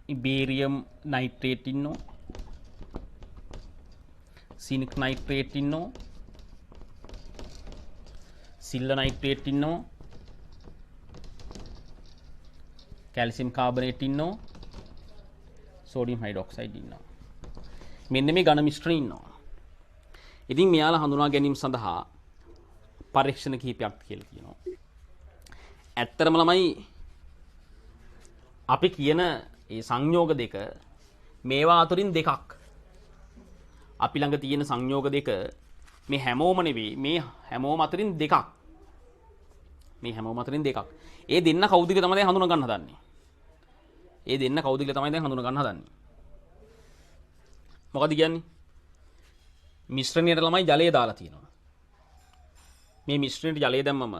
ඉබේරියම් නයිට්‍රේට් ඉන්නෝ. සින්ක් නයිට්‍රේට් ඉන්නෝ. සිල්වර් නයිට්‍රේට් ඉන්නෝ. කැල්සියම් කාබනේට් ඉන්නෝ. සෝඩියම් හයිඩ්‍රොක්සයිඩ් ඉන්නවා. මෙන්න මේ ඝන මිශ්‍රණය ඉන්නවා. ඉතින් මෙයාලා හඳුනා ගැනීම සඳහා පරීක්ෂණ කිහිපයක් කියලා කියනවා. ඇත්තටම ළමයි අපි කියන ඒ සංයෝග දෙක මේවා අතරින් දෙකක්. අපි ළඟ තියෙන සංයෝග දෙක මේ හැමෝම නෙවෙයි මේ හැමෝම අතරින් දෙකක්. මේ හැමෝම අතරින් දෙකක්. ඒ දෙන්න කවුද කියලා තමයි දැන් හඳුනා ගන්න හදන්නේ. ඒ දෙන්න කවුද කියලා තමයි දැන් හඳුනා ගන්න හදන්නේ. මොකද කියන්නේ? මිශ්‍රණයට ළමයි ජලය දාලා තියෙනවා. මේ මිශ්‍රණයට ජලය දැම්මම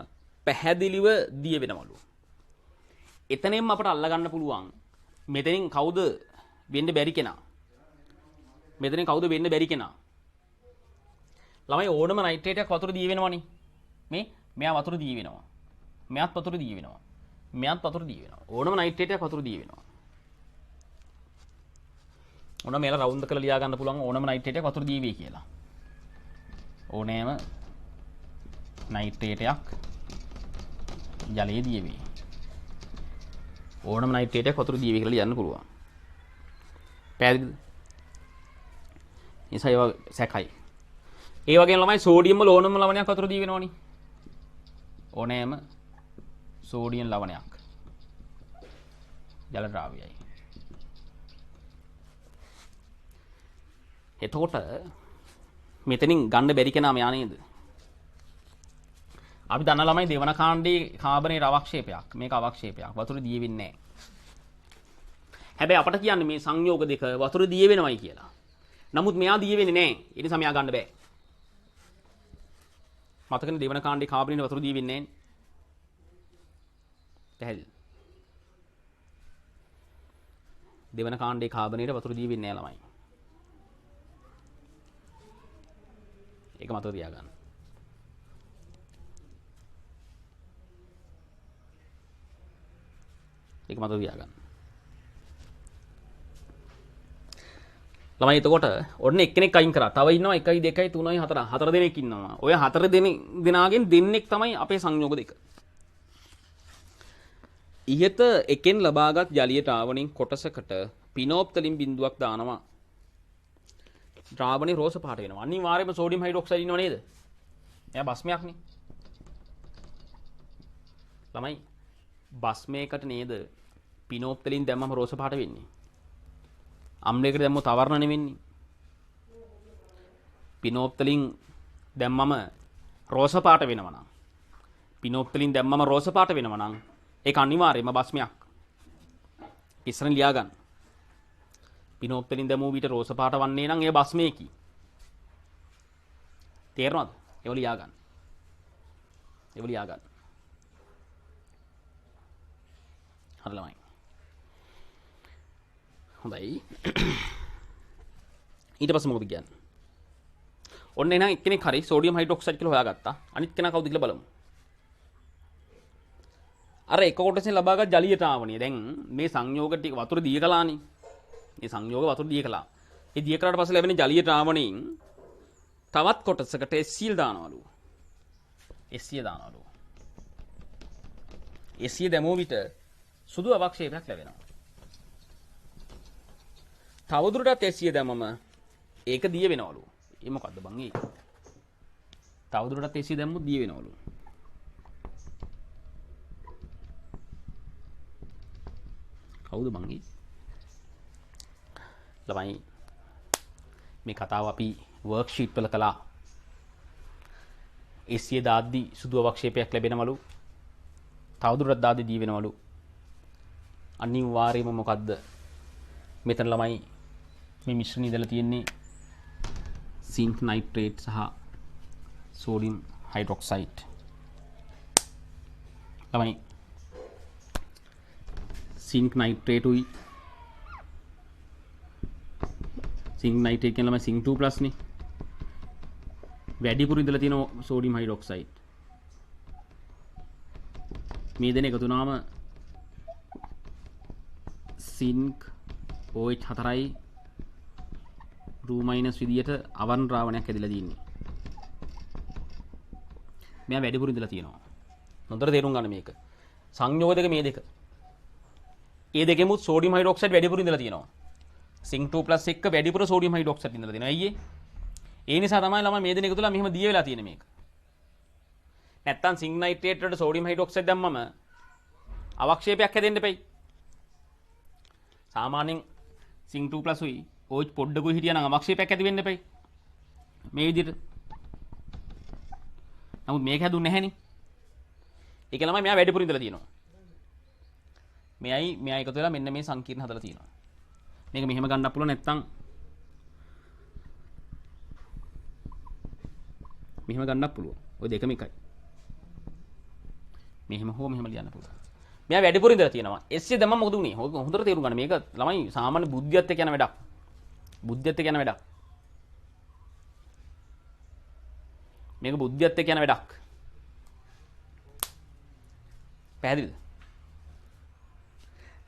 පැහැදිලිව දිය වෙනවලු. එතනින්ම අපට අල්ල ගන්න පුළුවන් මෙතනින් කවුද වෙන්න බැරි කෙනා. මෙතනින් කවුද වෙන්න බැරි කෙනා. ළමයි ඕනම නයිට්‍රේටයක් වතුර දිය වෙනවනේ. මෙයා වතුර දිය වෙනවා. මෙයාත් වතුර දිය වෙනවා. මෙයාත් වතුර දිය වෙනවා. ඕනම නයිට්‍රේටයක් වතුර දිය වෙනවා. ඕනම මේලා රවුන්ඩ් කරලා ලියා ගන්න පුළුවන් ඕනම නයිට්‍රේටයක් වතුර දිය වෙයි කියලා. ඕනෑම නයිට්‍රේටයක් ජලයේ දිය වෙයි. ඕනම නයිට්‍රේටයක් වතුර දිය වෙයි කියලා ලියන්න පුළුවන්. පැහැදිලිද? නිසා ඒවා සැකයි. ඒ වගේම ළමයි සෝඩියම් වල ඕනම ලවණයක් වතුර දිය වෙනවනේ. ඕනෑම සෝඩියම් ලවණයක් ජල ද්‍රාවයයි. එතකොට මෙතනින් ගන්න බැරි කෙනා මෙයා නේද? අපි දන්න ළමයි දෙවන කාණ්ඩේ කාබනේට අවක්ෂේපයක්. මේක අවක්ෂේපයක්. වතුර දිය වෙන්නේ නැහැ. හැබැයි අපට කියන්නේ මේ සංයෝග දෙක වතුර දිය වෙනවයි කියලා. නමුත් මෙයා දිය වෙන්නේ නැහැ. ඒ නිසා මෙයා ගන්න බෑ. මතකනේ දෙවන කාණ්ඩේ කාබනේට වතුර දිය වෙන්නේ නැහැ. පැහැදිලිද? දෙවන කාණ්ඩේ කාබනේට වතුර දිය වෙන්නේ නැහැ ළමයි. ඒක මතක තියාගන්න. ඒක මතක තියාගන්න. ළමයි එතකොට ඔන්න එක්කෙනෙක් අයින් කරා. තව ඉන්නවා 1 2 3 4 4 දෙනෙක් ඉන්නවා. ඔය 4 දෙනාගෙන් දෙන්නෙක් තමයි අපේ සංයෝග දෙක. ඉහත එකෙන් ලබාගත් ජලීය ද්‍රාවණින් කොටසකට පිනෝප්තලින් බිඳුවක් දානවා. ද්‍රාවණේ රෝස පාට වෙනවා. අනිවාර්යයෙන්ම සෝඩියම් හයිඩ්‍රොක්සයිඩ් ඉන්නව නේද? එයා බස්මයක්නේ. ළමයි බස්මයකට නේද පිනෝප්තලින් දැම්මම රෝස පාට වෙන්නේ. අම්ලයකට දැම්මම තවර්ණ නෙවෙන්නේ. පිනෝප්තලින් දැම්මම රෝස පාට වෙනවා නම් පිනෝප්තලින් දැම්මම රෝස පාට වෙනවා නම් ඒක අනිවාර්යයෙන්ම බස්මයක්. ඉස්සරහින් ලියා ගන්න. පිනෝප්තලින් දැමූ විට රෝස පාට වන්නේ නම් ඒ බස්මයකි. තේරෙනවද? ඒව ලියා ගන්න. ඒව ලියා ගන්න. හරි ළමයි. හොඳයි. ඊට පස්සේ මොකද කියන්නේ? ඔන්න එහෙනම් එක්කෙනෙක් හරි සෝඩියම් හයිඩ්‍රොක්සයිඩ් කියලා හොයාගත්තා. අනිත් කෙනා කවුද කියලා බලමු. අර එක කොටසෙන් ලබාගත් ජලීය ද්‍රාවණිය. දැන් මේ සංයෝග ටික වතුර දිය කළානේ. මේ සංයෝග වතුර දිය කළා. ඒ දිය කළාට පස්සේ ලැබෙන ජලීය ද්‍රාවණයෙන් තවත් කොටසකට HCl දානවලු. HCl දානවලු. HCl දැමුව විට සුදු අවක්ෂේපයක් ලැබෙනවා. තවදුරටත් HCl දැම්මම ඒක දිය වෙනවලු. ඒ මොකද්ද බං ඒ? තවදුරටත් HCl දැම්මොත් දිය වෙනවලු. කවුද බං ඒ? ළමයි මේ කතාව අපි වර්ක්ෂීට් වල කළා. HCl දාද්දි සුදු අවක්ෂේපයක් ලැබෙනවලු. තවදුරටත් දාද්දි දී වෙනවලු. අනිවාර්යයෙන්ම මොකද්ද? මෙතන ළමයි මේ මිශ්‍රණය ඉදලා තියෙන්නේ සින්ක් නයිට්‍රේට් සහ සෝඩියම් හයිඩ්‍රොක්සයිඩ්. ළමයි සින්ක් නයිට්‍රේට් උයි සිංක් නයිට්‍රේට් කියන ළමයි සිංක් 2+ නේ. වැඩිපුර ඉඳලා තියෙන සෝඩියම් හයිඩ්‍රොක්සයිඩ්. මේ දෙන එකතු වුණාම සිංක් OH 4යි රූ මයිනස් විදියට අවන් ද්‍රාවණයක් ඇදලා තියෙන්නේ. මෙයා වැඩිපුර ඉඳලා තියෙනවා. හොඳට තේරුම් ගන්න මේක. සංයෝග දෙක මේ දෙක. ඒ දෙකෙමුත් සෝඩියම් හයිඩ්‍රොක්සයිඩ් වැඩිපුර ඉඳලා තියෙනවා. සිංක් 2+ එක වැඩිපුර සෝඩියම් හයිඩ්‍රොක්සයිඩ් ඉඳලා තියෙනවා. අයියේ. ඒ නිසා තමයි ළමයි මේ දෙන එක තුල මෙහෙම දිය වෙලා තියෙන්නේ මේක. නැත්තම් සිංක් නයිට්‍රේට් වලට සෝඩියම් හයිඩ්‍රොක්සයිඩ් දැම්මම අවක්ෂේපයක් හැදෙන්න එපයි. සාමාන්‍යයෙන් සිංක් 2+ උයි OH පොඩ්ඩකුයි හිටියනම් අවක්ෂේපයක් ඇති වෙන්න එපයි. මේ විදිහට. නමුත් මේක හැදුන්නේ නැහෙනි. ඒක ළමයි මෙයා වැඩිපුර ඉඳලා තියෙනවා. මෙයා එකතු වෙලා මෙන්න මේ සංකීර්ණ හදලා තියෙනවා. මේක මෙහෙම ගන්නත් පුළුවන් නැත්තම් මෙහෙම ගන්නත් පුළුවන්. ඔය දෙකම එකයි. මෙහෙම හෝ මෙහෙම ලියන්න පුළුවන්. මෙයා වැඩිපුර ඉඳලා තියෙනවා. එස්සේ දැම්මම මොකද උනේ? හොඳට තේරුම් ගන්න. මේක ළමයි සාමාන්‍ය බුද්ධියත් එක්ක යන වැඩක්. බුද්ධියත් එක්ක යන වැඩක්. මේක බුද්ධියත් එක්ක යන වැඩක්. පැහැදිලිද?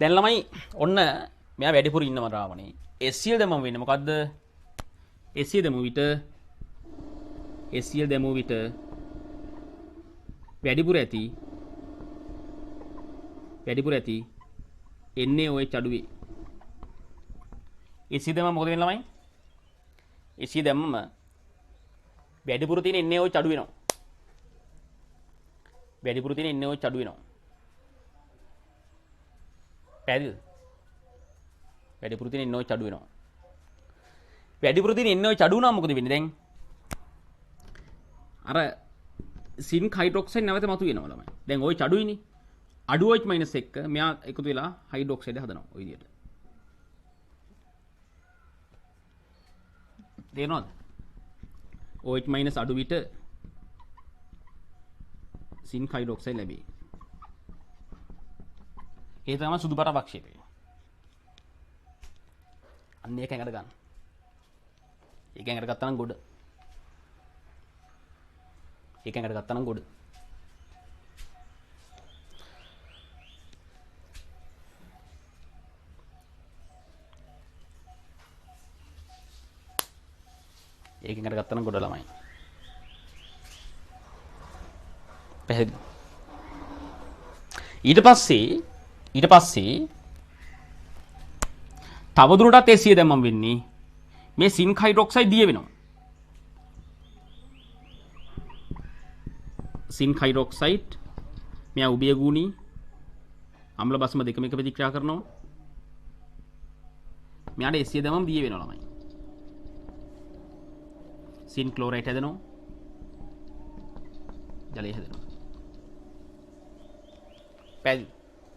දැන් ළමයි ඔන්න මෙයා වැඩිපුර ඉන්නව රාවණේ. SCl දැම්මම වෙන්නේ මොකද්ද? SCl දැමුව විට වැඩිපුර ඇති NaOH අඩුවේ. SCl දැම්මම මොකද වෙන්නේ ළමයි? SCl දැම්මම වැඩිපුර තියෙන NaOH අඩු වෙනවා. වැඩිපුර තියෙන NaOH අඩු වෙනවා. පැහැදිලිද? වැඩිපුර තියෙන NaOH අඩු වෙනවා. වැඩිපුර තියෙන NaOH අඩු වුණාම මොකද වෙන්නේ දැන්? අර සින්ක් හයිඩ්‍රොක්සයිඩ් නැවත මතුවෙනවා ළමයි. දැන් OH අඩුයිනේ. අඩු OH - 1 මෙයා එකතු වෙලා හයිඩ්‍රොක්සයිඩ් හදනවා ඔය විදියට. තේරෙනවද? OH - අඩු විට සින්ක් හයිඩ්‍රොක්සයිඩ් ලැබේ. ඒ තමයි සුදු පාට අවක්ෂේපය. අන්න ඒක ඇඟට ගන්න. ඒක ඇඟට ගත්තා නම් ගොඩ. ඒක ඇඟට ගත්තා නම් ගොඩ. ඒක ඇඟට ගත්තා නම් ගොඩ ළමයි. පැහැදිලි. ඊට පස්සේ තවදුරටත් SCl දැම්මම වෙන්නේ මේ සින්ක් හයිඩ්‍රොක්සයිඩ් දිය වෙනවා. සින්ක් හයිඩ්‍රොක්සයිඩ් මෙයා උභය ගුණී අම්ල බස්ම දෙකම එක ප්‍රතික්‍රියා කරනවා. මෙයාට SCl දැම්මම දිය වෙනවා ළමයි. සින්ක් ක්ලෝරයිඩ් හැදෙනවා. ජලය හැදෙනවා. පැහැදිලි.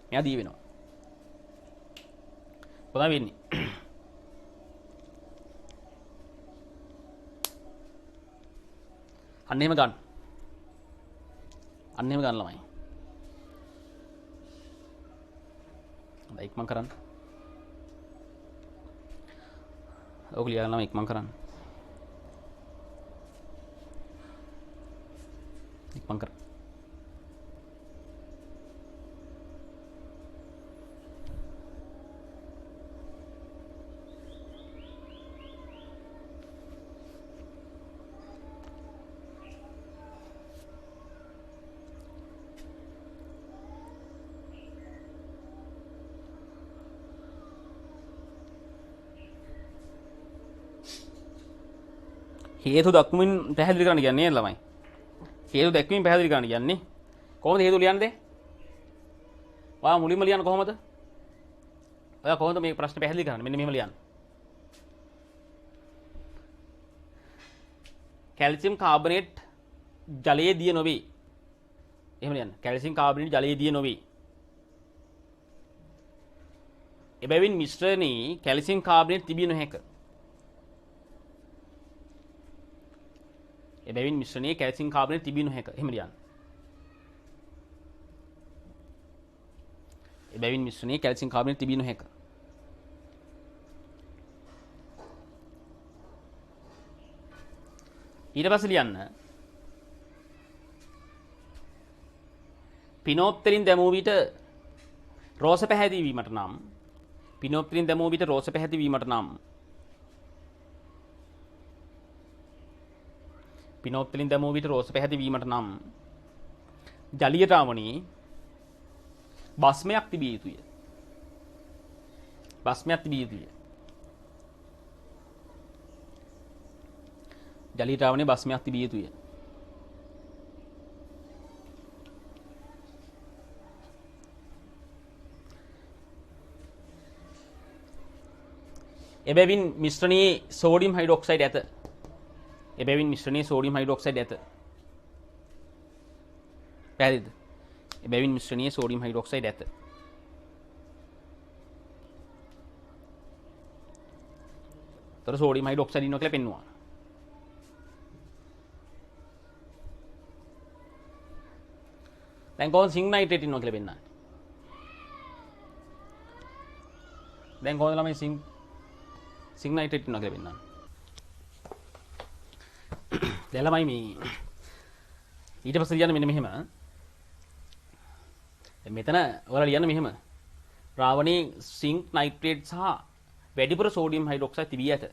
මෙයා දිය වෙනවා. කොහොමද වෙන්නේ? අන්න එහෙම ගන්න. අන්න එහෙම ගන්න ළමයි. හොඳයි ඉක්මන් කරන්න. ඔක ලියන්න ළමයි ඉක්මන් කරන්න. ඉක්මන් කරන්න. හේතු දක්වමින් පැහැදිලි කරන්න කියන්නේ ළමයි. හේතු දැක්වීම පැහැදිලි කරන්න කියන්නේ. කොහොමද හේතු ලියන්නේ? ඔයා මුලින්ම ලියන්න කොහොමද? ඔයා කොහොමද මේ ප්‍රශ්නේ පැහැදිලි කරන්නේ? මෙන්න මෙහෙම ලියන්න. කැල්සියම් කාබනේට් ජලයේ දිය නොවේ. එහෙම ලියන්න. කැල්සියම් කාබනේට් ජලයේ දිය නොවේ. එබැවින් මිශ්‍රණේ කැල්සියම් කාබනේට් තිබිය නොහැක. එබැවින් මිශ්‍රණයේ කැල්සියම් කාබනේට් තිබිය නොහැක. එහෙම ලියන්න. එබැවින් මිශ්‍රණයේ කැල්සියම් කාබනේට් තිබිය නොහැක. ඊට පස්සේ ලියන්න පිනෝප්තරින් දැමූ විට රෝස පැහැදී වීමට නම් පිනෝප්තරින් දැමූ විට රෝස පැහැදී වීමට නම් පිනෝප්තරින් දැමූ විට රෝස පැහැදී වීමට නම් ජලීය ද්‍රාවණී බස්මයක් තිබිය යුතුය. බස්මයක් තිබිය යුතුය. ජලීය ද්‍රාවණයේ බස්මයක් තිබිය යුතුය. එබැවින් මිශ්‍රණයේ සෝඩියම් හයිඩ්‍රොක්සයිඩ් ඇත. එබැවින් මිශ්‍රණයේ සෝඩියම් හයිඩ්‍රොක්සයිඩ් ඇත. පැහැදිලිද? එබැවින් මිශ්‍රණයේ සෝඩියම් හයිඩ්‍රොක්සයිඩ් ඇත. තොර සෝඩියම් හයිඩ්‍රොක්සයිඩ් ඉන්නවා කියලා පෙන්වනවා. දැන් කොහොමද සිංක් නයිට්‍රේට් ඉන්නවා කියලා පෙන්නන්නේ? දැන් කොහොමද ළමයි සිංක් නයිට්‍රේට් ඉන්නවා කියලා පෙන්නන්නේ? දැන් ළමයි මේ ඊට පස්සේ ලියන්න මෙන්න මෙහෙම. මෙතන ඔයාලා ලියන්න මෙහෙම. ද්‍රාවණයේ සිංක් නයිට්‍රේට් සහ වැඩිපුර සෝඩියම් හයිඩ්‍රොක්සයිඩ් තිබී ඇත.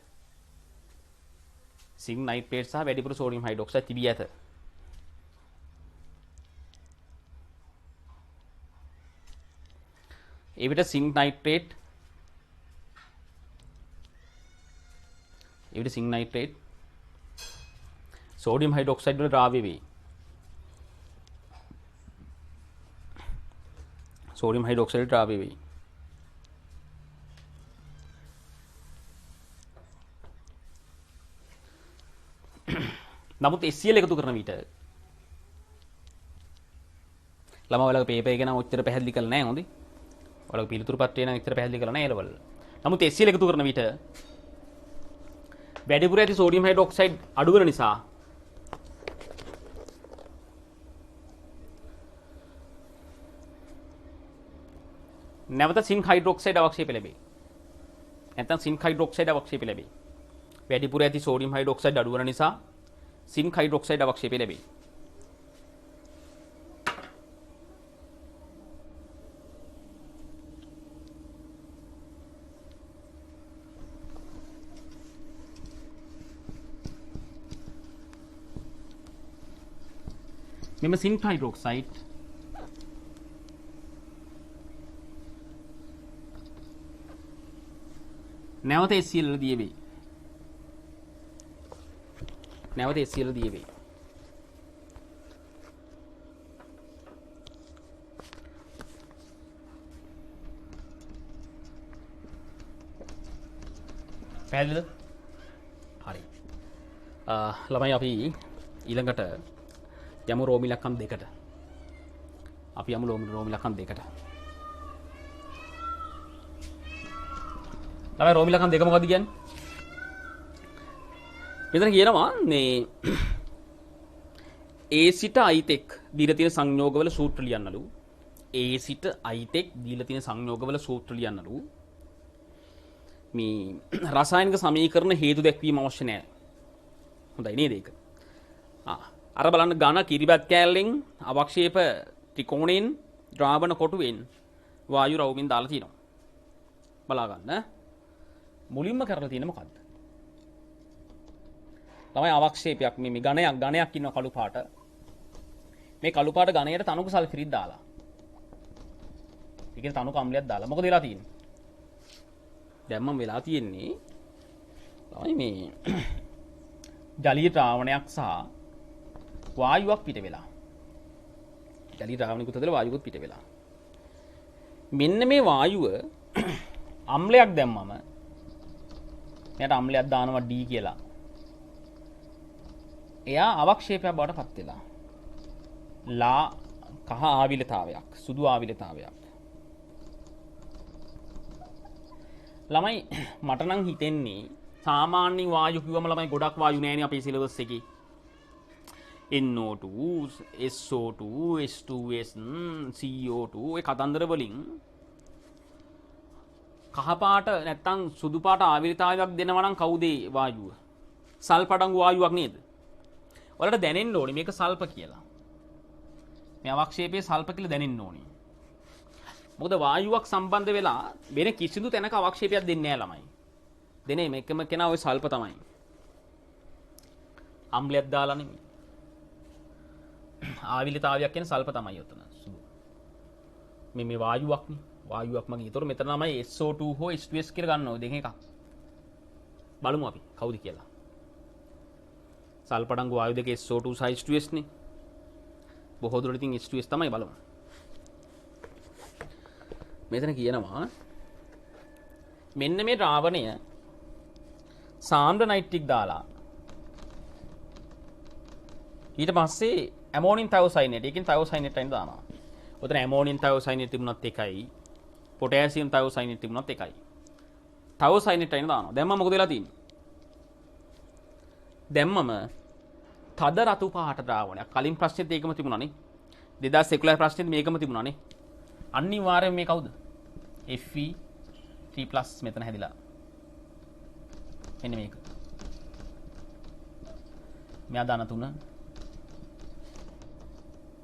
සිංක් නයිට්‍රේට් සහ වැඩිපුර සෝඩියම් හයිඩ්‍රොක්සයිඩ් තිබී ඇත. එවිට සිංක් නයිට්‍රේට් සෝඩියම් හයිඩ්‍රොක්සයිඩ් වල ද්‍රාව්‍ය වේ. සෝඩියම් හයිඩ්‍රොක්සයිඩ් ද්‍රාව්‍ය වේ. නමුත් HCl එකතු කරන විට ළමයි ඔයාලගේ පේපර් එක නම් ඔච්චර පැහැදිලි කරලා නැහැ හොඳේ. ඔයාලගේ පිළිතුරු පත්‍රය නම් එච්චර පැහැදිලි කරලා නැහැ ලෙවල්. නමුත් HCl එකතු කරන විට වැඩිපුර ඇති සෝඩියම් හයිඩ්‍රොක්සයිඩ් අඩු වෙන නිසා නැවත සිංක් හයිඩ්‍රොක්සයිඩ් අවක්ෂේප ලැබේ. නැත්නම් සිංක් හයිඩ්‍රොක්සයිඩ් අවක්ෂේප ලැබේ. වැඩිපුර ඇති සෝඩියම් හයිඩ්‍රොක්සයිඩ් අඩු වෙන නිසා සිංක් හයිඩ්‍රොක්සයිඩ් අවක්ෂේප ලැබේ. මෙම සිංක් හයිඩ්‍රොක්සයිඩ් නැවත HCl වල දිය වේ. නැවත HCl දිය වේ. පැහැදිලිද? හරි. ළමයි අපි ඊළඟට යමු රෝමි ලක්කම් දෙකට. අපි යමු රෝමි ලක්කම් දෙකට. ළමයි රෝමි ලක්කම් දෙක මොකක්ද කියන්නේ? මෙතන කියනවා මේ A සිට I තෙක් දීලා තියෙන සංයෝගවල සූත්‍ර ලියන්නලු. A සිට I තෙක් දීලා තියෙන සංයෝගවල සූත්‍ර ලියන්නලු. මේ රසායනික සමීකරණ හේතු දැක්වීම අවශ්‍ය නැහැ. හොඳයි නේද ඒක? අර බලන්න ඝන කිරිබත් කෑල්ලෙන් අවක්ෂේප ත්‍රිකෝණයෙන් ද්‍රාවණ කොටුවෙන් වායු රවුමින් දාලා තියෙනවා. බලා ගන්න. මුලින්ම කරලා තියෙන්නේ මොකද්ද? තමයි අවක්ෂේපයක් මේ ඝනයක් ඉන්නවා කළු පාට. මේ කළු පාට ඝනයට තනුක සල්ෆිරික් දාලා. ඒකේ තනුක අම්ලයක් දාලා. මොකද වෙලා තියෙන්නේ? දැන් මම වෙලා තියෙන්නේ තමයි මේ ජලීය ද්‍රාවණයක් සහ වායුවක් පිට වෙලා. ජලීය ද්‍රාවණිකුත් ඇතුළේ වායුවකුත් පිට වෙලා. මෙන්න මේ වායුව අම්ලයක් දැම්මම මෙයාට අම්ලයක් දානවා D කියලා. එයා අවක්ෂේපයක් බවට පත් වෙලා. ලා කහ ආවිලතාවයක්, සුදු ආවිලතාවයක්. ළමයි මට නම් හිතෙන්නේ සාමාන්‍ය වායු කිව්වම ළමයි ගොඩක් වායු නෑනේ අපේ සිලබස් එකේ. NO2, SO2, H2S, CO2 ඒ කතන්දර වලින් කහ පාට නැත්තම් සුදු පාට ආවිලතාවයක් දෙනවා නම් කවුද ඒ වායුව? සල්පඩංගු වායුවක් නේද? ඔයාලට දැනෙන්න ඕනේ මේක සල්ප කියලා. මේ අවක්ෂේපයේ සල්ප කියලා දැනෙන්න ඕනේ. මොකද වායුවක් සම්බන්ධ වෙලා වෙන කිසිදු තැනක අවක්ෂේපයක් දෙන්නේ නැහැ ළමයි. දෙනේ මේකම කෙනා ওই සල්ප තමයි. අම්ලයක් දාලා නෙමෙයි. ආවිලිතාවයක් කියන සල්ප තමයි උතන. සුදු. මේ වායුවක්නේ. වායුවක් මගේ. ඒතකොට මෙතන තමයි SO2 හෝ H2S කියලා ගන්න ඕනේ දෙකෙන් එකක්. බලමු අපි කවුද කියලා. සල්පඩංගු වායු දෙක SO2 සහ H2S නේ. බොහෝ දුරට ඉතින් H2S තමයි බලමු. මෙතන කියනවා මෙන්න මේ ද්‍රාවණය සාන්ද්‍ර නයිට්‍රික් දාලා ඊට පස්සේ ඇමෝනියම් තයෝසයිනේට් එකකින් තයෝසයිනේට් අයින් දානවා. උතන ඇමෝනියම් තයෝසයිනේට් තිබුණත් එකයි පොටෑසියම් තයෝසයිනේට් තිබුණත් එකයි. තයෝසයිනේට් අයින් දානවා. දැන් මම මොකද වෙලා තියෙන්නේ? දැම්මම තද රතු පාට ද්‍රාවණයක්. කලින් ප්‍රශ්නෙත් ඒකම තිබුණානේ. 2011 ප්‍රශ්නෙත් මේකම තිබුණානේ. අනිවාර්යයෙන් මේ කවුද? Fe3+ මෙතන හැදිලා. මෙන්න මේක. මෙයා ධන 3.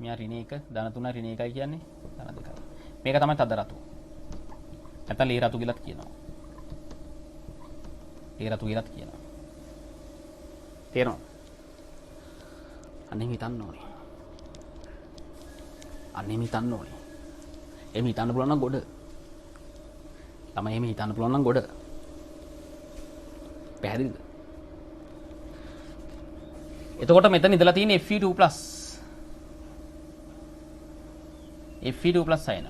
මෙයා ඍණ 1, ධන 3 ඍණ 1යි කියන්නේ ධන 2යි. මේක තමයි තද රතු. නැත්නම් ලේ රතු කියලාත් කියනවා. ලේ රතු කියලාත් කියනවා. තේරෙනවද? අනේ හිතන්න ඕනේ. අනේ හිතන්න ඕනේ. එහෙම හිතන්න පුළුවන් නම් ගොඩ. ළමයි එහෙම හිතන්න පුළුවන් නම් ගොඩ. පැහැදිලිද? එතකොට මෙතන ඉඳලා තියෙන Fe2+. Fe2+ අයන.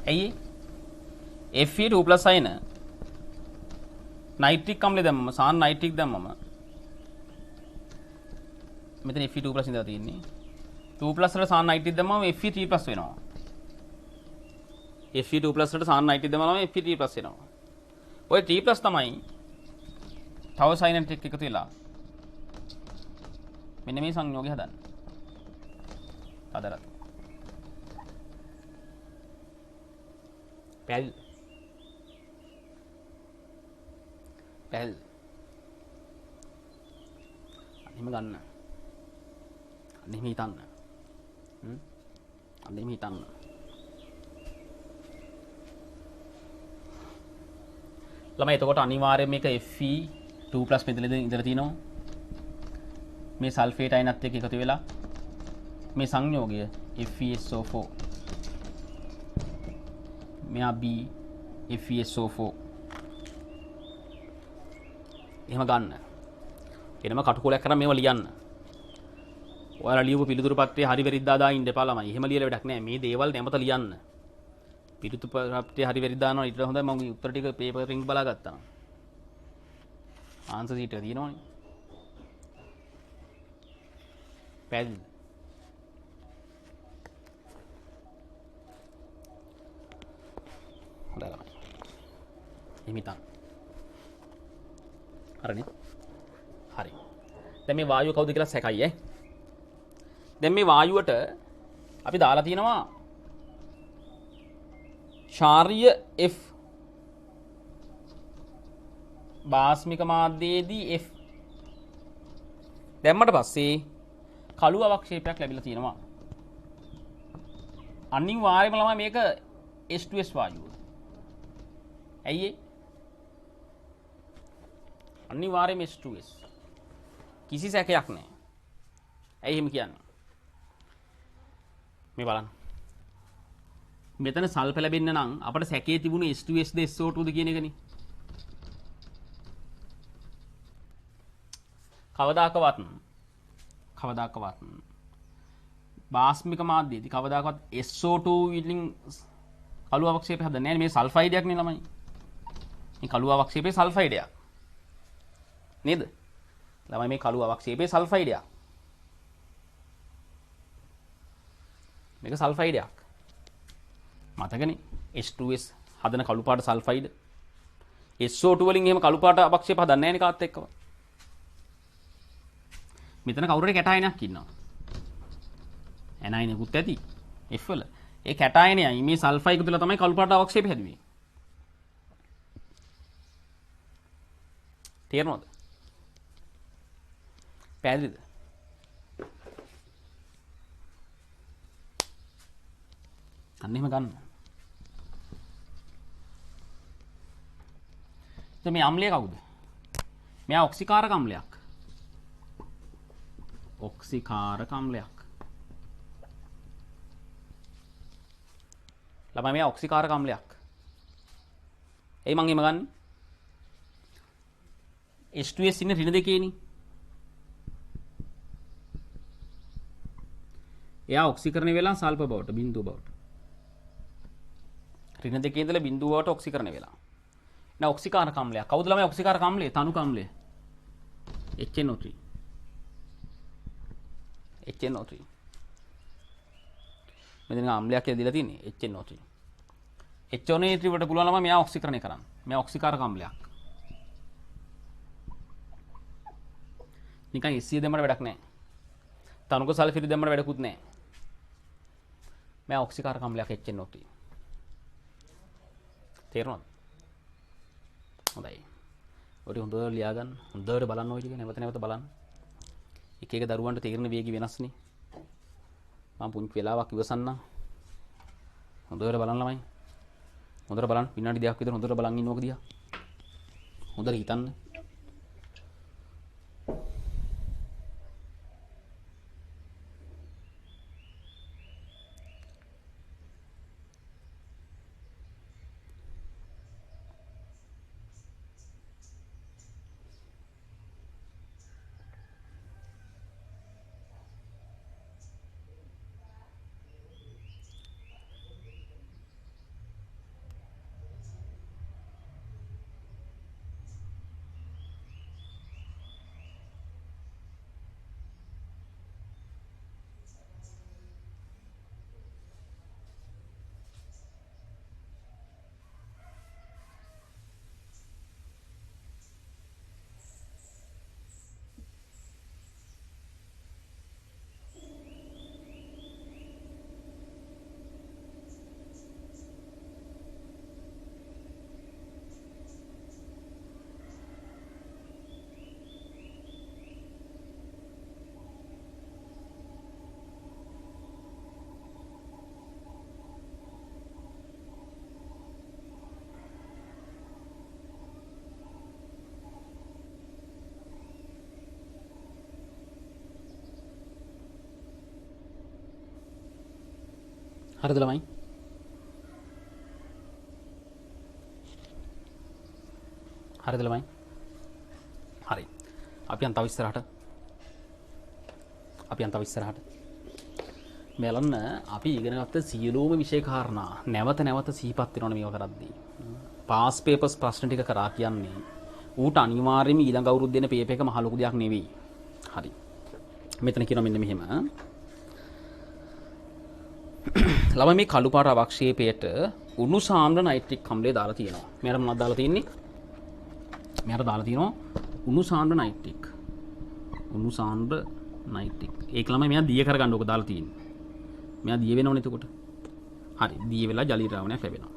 ඇයි ඒ? Fe2+ අයන නයිට්‍රික් අම්ලය දැම්මම සාන් නයිට්‍රික් දැම්මම මෙතන Fe2+ ඉඳලා තියෙන්නේ. 2+ වල සාන් නයිට්‍රික් දැම්මම Fe3+ වෙනවා. Fe2+ වලට සාන් නයිට්‍රික් දැම්මම Fe3+ වෙනවා. ඔය 3+ තමයි තවෝසයිනේට් එකතු වෙලා මෙන්න මේ සංයෝගය හදන්නේ. අදරත්. පැල්. අනිම ගන්න. අනිම හිතන්න. අනිම හිතන්න. ළමයි එතකොට අනිවාර්යයෙන් මේක Fe2+ මෙතන ඉඳලා තිනවා. මේ සල්ෆේට් අයනත් එක්ක එකතු වෙලා මේ සංයෝගය FeSO4 මෙයා B FeSO4 එහෙම ගන්න. එනම කටුකොලයක් කරන් මේව ලියන්න. ඔයාලා ලියපු පිළිතුරු පත්‍රයේ හරි වැරද්දා දා ඉන්න එපා ළමයි. එහෙම ලියලා වැඩක් නැහැ. මේ දේවල් නැමත ලියන්න. පිළිතුරු පත්‍රයේ හරි වැරද්දා දානවා ඊට හොඳයි මම උත්තර ටික පේපර් රින් බලා ගත්තා. ආන්සර් සීට් එක තියෙනවනේ. පැල්. හොඳයි ළමයි. එමිතන්. හරිනේ. හරි. දැන් මේ වායුව කවුද කියලා සැකයි ඈ. දැන් මේ වායුවට අපි දාලා තියෙනවා ශාරීය F බාස්මික මාධ්‍යයේදී F දැම්මට පස්සේ කළු අවක්ෂේපයක් ලැබිලා තියෙනවා. අනිවාර්යයෙන්ම ළමයි මේක H2S වායුව. ඇයි ඒ? අනිවාර්යයෙන්ම H2S. කිසි සැකයක් නැහැ. ඇයි එහෙම කියන්නේ? මේ බලන්න. මෙතන සල්ප ලැබෙන්න නම් අපිට සැකේ තිබුණේ H2S ද SO2 ද කියන එකනේ. කවදාකවත් බාස්මික මාධ්‍යයේදී කවදාකවත් SO2 වලින් කළු අවක්ෂේපය හදන්නේ නැහැ. මේ සල්ෆයිඩයක් නේ ළමයි. මේ කළු අවක්ෂේපේ සල්ෆයිඩයක්. නේද? ළමයි මේ කළු අවක්ෂේපේ සල්ෆයිඩයක්. මේක සල්ෆයිඩයක්. මතකනේ H2S හදන කළු පාට සල්ෆයිඩ්. SO2 වලින් එහෙම කළු පාට අවක්ෂේප හදන්නේ නැහැ නේ කාත් එක්කම. මෙතන කවුරු හරි කැටායනයක් ඉන්නවා. ඇනයිනෙකුත් ඇති. F වල. ඒ කැටායනයයි මේ සල්ෆයිඩ් එකතුලා තමයි කළු පාට අවක්ෂේප හැදුවේ. තේරෙනවද? පැහැදිලිද? අන්න එහෙම ගන්න. දැන් මේ අම්ලය කවුද? මෙයා ඔක්සිකාරක අම්ලයක්. ඔක්සිකාරක අම්ලයක්. ළමයි මෙයා ඔක්සිකාරක අම්ලයක්. එයි මං එහෙම ගන්න. H2S ඉන්නේ ඍණ දෙකේනේ. එයා ඔක්සිකරණය වෙලා සල්ප බවට බිඳුව බවට. ඍණ දෙකේ ඉඳලා බිඳුව බවට ඔක්සිකරණය වෙලා. නා ඔක්සිකාරක අම්ලයක්. කවුද ළමයි ඔක්සිකාරක අම්ලය? තනුක අම්ලය. HNO3. HNO3. මෙතන අම්ලයක් කියලා දීලා තියෙන්නේ HNO3. HNO3 වලට පුළුවන් ළමයි මෙයා ඔක්සිකරණය කරන්න. මෙයා ඔක්සිකාරක අම්ලයක්. නිකන් SC දෙන්නට වැඩක් නැහැ. තනුක සල්ෆියුරික් දෙන්නට වැඩකුත් නැහැ. මෙයා ඔක්සිකාරක අම්ලයක් HNO3. තේරුණාද? හොඳයි. ඔය හොඳට ලියා ගන්න. හොඳට බලන්න ඔය ටික නැවත නැවත බලන්න. එක එක දරුවන්ට තේරෙන වේගය වෙනස්නේ. මම පුංචි වෙලාවක් ඉවසන්නම්. හොඳට බලන්න ළමයි. හොඳට බලන්න. විනාඩි 2ක් විතර හොඳට බලන් ඉන්න ඕක දිහා. හොඳට හිතන්න. හරිද ළමයි? හරිද ළමයි? හරි. අපි යන් තව ඉස්සරහට. මෙලන්න අපි ඉගෙන ගත්ත සියලුම විෂය කාරණා නැවත නැවත සිහිපත් වෙනවනේ මේව කරද්දී. පාස් පේපර්ස් ප්‍රශ්න ටික කරා කියන්නේ ඌට අනිවාර්යයෙන්ම ඊළඟ අවුරුද්ද දෙන පේපර් එක මහ ලොකු දෙයක් නෙවෙයි. හරි. මෙතන කියනවා මෙන්න මෙහෙම. ළමයි මේ කළු පාට අවක්ෂේපයට උණු සාන්ද්‍ර නයිට්‍රික් අම්ලය දාලා තියෙනවා. මෙයාට මොනවද දාලා තියෙන්නේ? මෙයාට දාලා තියෙනවා උණු සාන්ද්‍ර නයිට්‍රික්. උණු සාන්ද්‍ර නයිට්‍රික්. ඒක ළමයි මෙයා දිය කරගන්න ඕක දාලා තියෙන්නේ. මෙයා දිය වෙනවනේ එතකොට. හරි. දිය වෙලා ජලීය ද්‍රාවණයක් ලැබෙනවා.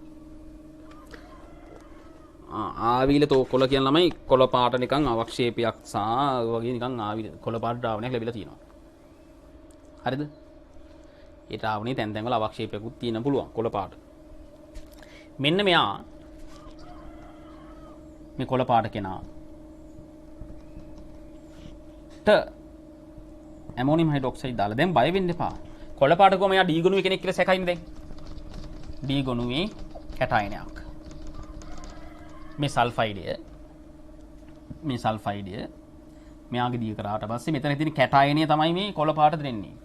ආවිල තෝකොළ කියන ළමයි කොළ පාට නිකන් අවක්ෂේපයක් සහ වගේ නිකන් ආවිල කොළ පාට ද්‍රාවණයක් ලැබිලා තියෙනවා. හරිද? ඒ ද්‍රාවණයේ තැන් තැන් වල අවක්ෂේපයකුත් තියෙන්න පුළුවන් කොළ පාට. මෙන්න මෙයා මේ කොළ පාට කෙනා ට ඇමෝනියම් හයිඩ්‍රොක්සයිඩ් දාලා දැන් බය වෙන්න එපා. කොළ පාට කොහම එයා ඩී ගොණුවේ කෙනෙක් කියලා සැකයිනේ දැන්. ඩී ගොණුවේ කැටායනයක්. මේ සල්ෆයිඩය මෙයාගේ දී කරාට පස්සේ මෙතන තියෙන කැටායනය තමයි මේ කොළ පාට දෙන්නේ.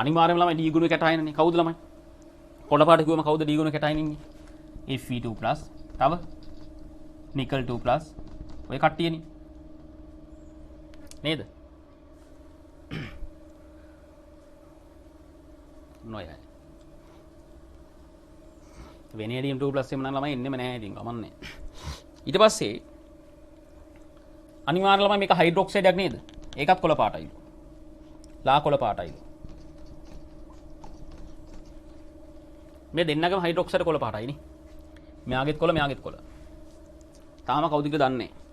අනිවාර්යයෙන්ම ළමයි ඩී ගුණුවේ කැටායනනේ. කවුද ළමයි? කොළ පාට කිව්වම කවුද ඩී ගුණුවේ කැටායන ඉන්නේ? Fe2+ තව නිකල් 2+ ඔය කට්ටියනේ. නේද? නොයයි. වෙනේඩියම් 2+ එම නම් ළමයි ඉන්නෙම නැහැ ඉතින් ගමන්නේ. ඊට පස්සේ අනිවාර්ය ළමයි මේක හයිඩ්‍රොක්සයිඩයක් නේද? ඒකත් කොළ පාටයි. ලා කොළ පාටයි. මේ දෙන්නගම හයිඩ්‍රොක්සයිඩ් කොළ පාටයි නේ. මෙයාගෙත් කොළ. තාම කවුද කියලා දන්නේ නැහැ.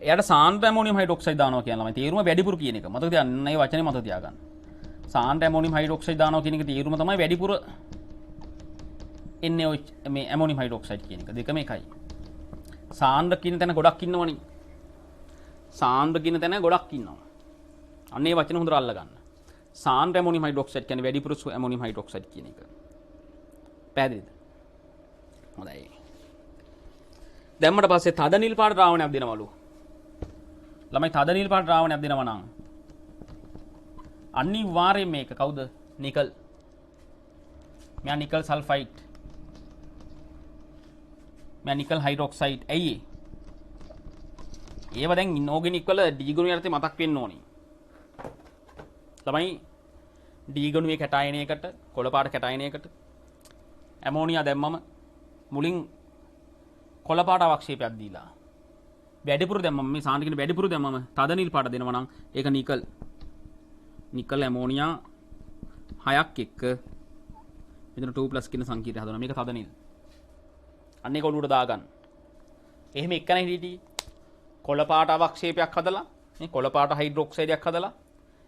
එයාට සාන්ද්‍ර ඇමෝනියම් හයිඩ්‍රොක්සයිඩ් දානවා කියන ළමයි තේරුම වැඩිපුර කියන එක. මතක තියාගන්න මේ වචනේ මතක තියාගන්න. සාන්ද්‍ර ඇමෝනියම් හයිඩ්‍රොක්සයිඩ් දානවා කියන එක තීරුම තමයි වැඩිපුර එන්නේ ඔය මේ ඇමෝනියම් හයිඩ්‍රොක්සයිඩ් කියන එක. දෙකම එකයි. සාන්ද්‍ර කියන තැන ගොඩක් ඉන්නවනේ. සාන්ද්‍ර කියන තැන ගොඩක් ඉන්නවා. අන්න ඒ වචන හොඳට අල්ල ගන්න. සාන්ද්‍ර ඇමෝනියම් හයිඩ්‍රොක්සයිඩ් කියන්නේ වැඩිපුර ඇමෝනියම් හයිඩ්‍රොක්සයිඩ් කියන එක. පැහැදිලිද? හොඳයි. දැම්මට පස්සේ තද නිල් පාට ද්‍රාවණයක් දෙනවලු. ළමයි තද නිල් පාට ද්‍රාවණයක් දෙනවා නම් අනිවාර්යයෙන් මේක කවුද? නිකල්. මෙයා නිකල් සල්ෆයිඩ්. මෙයා නිකල් හයිඩ්‍රොක්සයිඩ්. ඇයි ඒ? ඒව දැන් ඉනෝගැනික් වල ඩී ගුණය යටතේ මතක් වෙන්න ඕනේ. ළමයි ඩී ගුණයේ කැටායනයකට කොළ පාට කැටායනයකට ඇමෝනියා දැම්මම මුලින් කොළ පාට අවක්ෂේපයක් දීලා වැඩිපුර දැම්මම මේ සාන්ද්‍ර කියන වැඩිපුර දැම්මම තද නිල් පාට දෙනවා නම් ඒක නිකල්. නිකල් ඇමෝනියා 6ක් එක්ක මෙතන 2+ කියන සංකීර්ණය හදනවා. මේක තද නිල්. අන්න ඒක ඔලුවට දාගන්න. එහෙම එක්කනේ හිටියේ. කොළ පාට අවක්ෂේපයක් හදලා මේ කොළ පාට හයිඩ්‍රොක්සයිඩයක් හදලා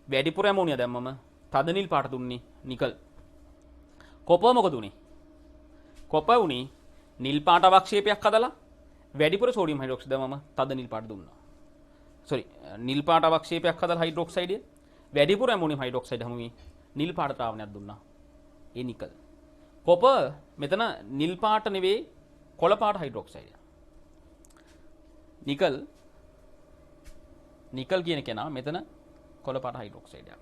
වැඩිපුර ඇමෝනියා දැම්මම තද නිල් පාට දුන්නේ නිකල්. කොපර් මොකද උනේ? කොපර් උනේ නිල් පාට අවක්ෂේපයක් හදලා වැඩිපුර සෝඩියම් හයිඩ්‍රොක්සයිඩ් දැම්මම තද නිල් පාට දුන්නා. සෝරි නිල් පාට අවක්ෂේපයක් හදලා හයිඩ්‍රොක්සයිඩය වැඩිපුර ඇමෝනියම් හයිඩ්‍රොක්සයිඩ් හැමුවේ නිල් පාට ද්‍රාවණයක් දුන්නා. ඒ නිකල්. කොපර් මෙතන නිල් පාට නෙවෙයි කොළ පාට හයිඩ්‍රොක්සයිඩ්. නිකල් කියන කෙනා මෙතන කොළ පාට හයිඩ්‍රොක්සයිඩයක්.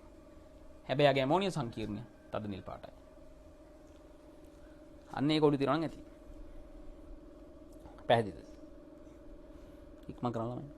හැබැයි යාගේ ඇමෝනියා සංකීර්ණය තද නිල් පාටයි. අන්න ඒක ඔලු තිරනවා නම් ඇති. පැහැදිලිද? ඉක්මන් කරන්න ළමයි.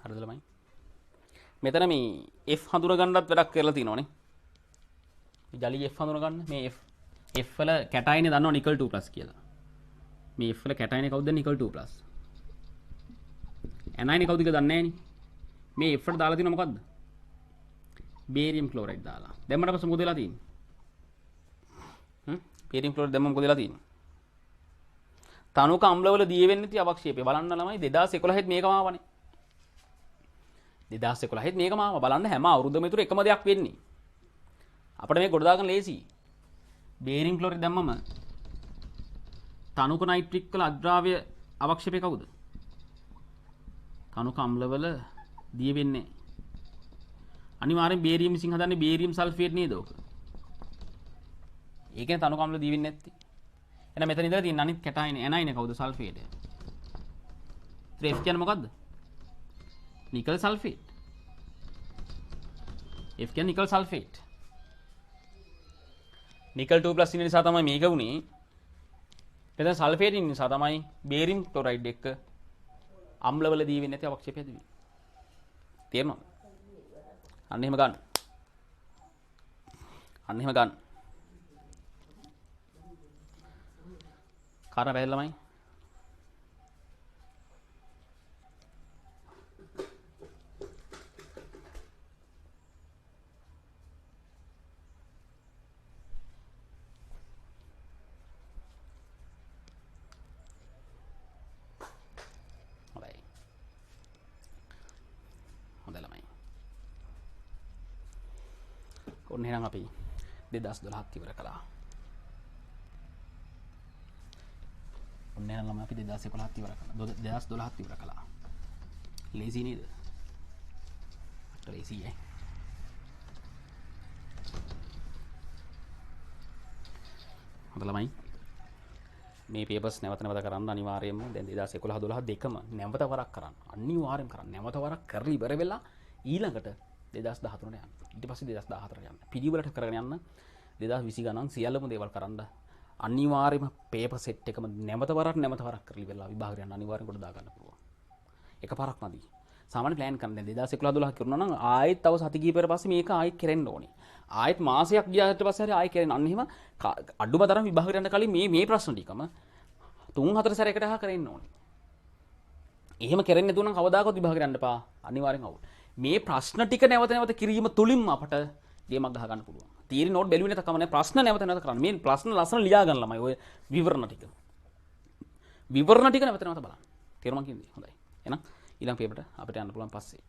හරිද ළමයි? මෙතන මේ F හඳුනා ගන්නත් වැඩක් කරලා තියෙනවනේ. මේ ජලී F හඳුනා ගන්න. මේ F වල කැටායනේ දන්නවා නිකල් 2+ කියලා. මේ F වල කැටායනේ කවුද? නිකල් 2+. ඇනයිනේ කවුද කියලා දන්නේ නැහනේ. මේ F වලට දාලා තියෙනව මොකද්ද? බේරියම් ක්ලෝරයිඩ් දාලා. දැම්මට පස්සේ මොකද වෙලා තියෙන්නේ? බේරියම් ක්ලෝරයිඩ් දැම්මම මොකද වෙලා තියෙන්නේ? තනුක අම්ලවල දිය වෙන්නේ නැති අවක්ෂේපය. බලන්න ළමයි 2011 මේකම ආවනේ. 2011 මේකම ආවා. බලන්න හැම අවුරුද්දම විතර එකම දෙයක් වෙන්නේ. අපිට මේක ගොඩ දාගන්න ලේසි. බේරියම් ක්ලෝරයිඩ් දැම්මම තනුක නයිට්‍රික් වල අද්‍රාව්‍ය අවක්ෂේපය කවුද? තනුක අම්ලවල දිය වෙන්නේ. අනිවාර්යෙන් බේරියම් විසින් හදන්නේ බේරියම් සල්ෆේට් නේද ඔක? ඒකනේ තනුක අම්ල දිය වෙන්නේ නැත්තේ. එහෙනම් මෙතන ඉඳලා තියෙන අනිත් කැටායනේ ඇනයිනේ කවුද? සල්ෆේට්. F කියන්නේ මොකද්ද? Nickel sulphate. F කියන්නේ නිකල් සල්ෆේට්. නිකල් 2+ ඉන්න නිසා තමයි මේක වුනේ. එතන සල්ෆේට් ඉන්න නිසා තමයි බේරියම් ක්ලෝරයිඩ් එක්ක අම්ලවල දී වෙන්නේ නැති අවක්ෂේපය ඇති වෙන්නේ. තේරෙනවද? අන්න එහෙම ගන්න. අන්න එහෙම ගන්න. කාරණා පැහැදිලි ළමයි? ඔන්න එහෙනම් අපි 2012ත් ඉවර කළා. ඔන්න එහෙනම් ළමයි අපි 2011ත් ඉවර කළා. 2012ත් ඉවර කළා. ලේසි නේද? අට ලේසි ඈ. හොඳ ළමයි. මේ පේපර්ස් නැවත කරන්න අනිවාර්යයෙන්ම දැන් 2011 12 දෙකම නැවත වරක් කරන්න. අනිවාර්යෙන් කරන්න. නැවත වරක් කරලා ඉවර වෙලා ඊළඟට 2013ට යන්න. ඊට පස්සේ 2014ට යන්න. පිළිවෙලට කරගෙන යන්න 2020 ගණන් සියලුම දේවල් කරන්න. අනිවාර්යයෙන්ම පේපර් සෙට් එකම නැවත වරක් කරලා ඉවරලා විභාගයට යන්න අනිවාර්යෙන් කොට දා ගන්න පුළුවන්. එකපාරක් නැති. සාමාන්‍ය ප්ලෑන් කරන්න. 2011 12 කරනවා නම් ආයෙත් තව සති කිහිපයකට පස්සේ මේක ආයෙත් කෙරෙන්න ඕනේ. ආයෙත් මාසයක් ගියාට පස්සේ හරි ආයෙ කෙරෙන්න. අන්න එහෙම අඩුම තරම් විභාගයට යන්න කලින් මේ ප්‍රශ්න ටිකම 3-4 සැරයකට කරෙන්න ඕනේ. එහෙම කරන්නේ නැතුව නම් කවදාකවත් විභාගයට යන්න එපා. අනිවාර්යෙන් අවුල්. මේ ප්‍රශ්න ටික නැවත නැවත කිරීම තුලින්ම අපට ගේමක් ගහ ගන්න පුළුවන්. තීරි නෝට් බැලුවේ නැත කම නැහැ. ප්‍රශ්න නැවත නැවත කරන්න. මේ ප්‍රශ්න ලස්සන ලියා ගන්න ළමයි. ඔය විවරණ ටික. විවරණ ටික නැවත නැවත බලන්න. තේරුම් ගන්න. හොඳයි. එහෙනම් ඊළඟ පේපරට අපිට යන්න පුළුවන් පස්සේ.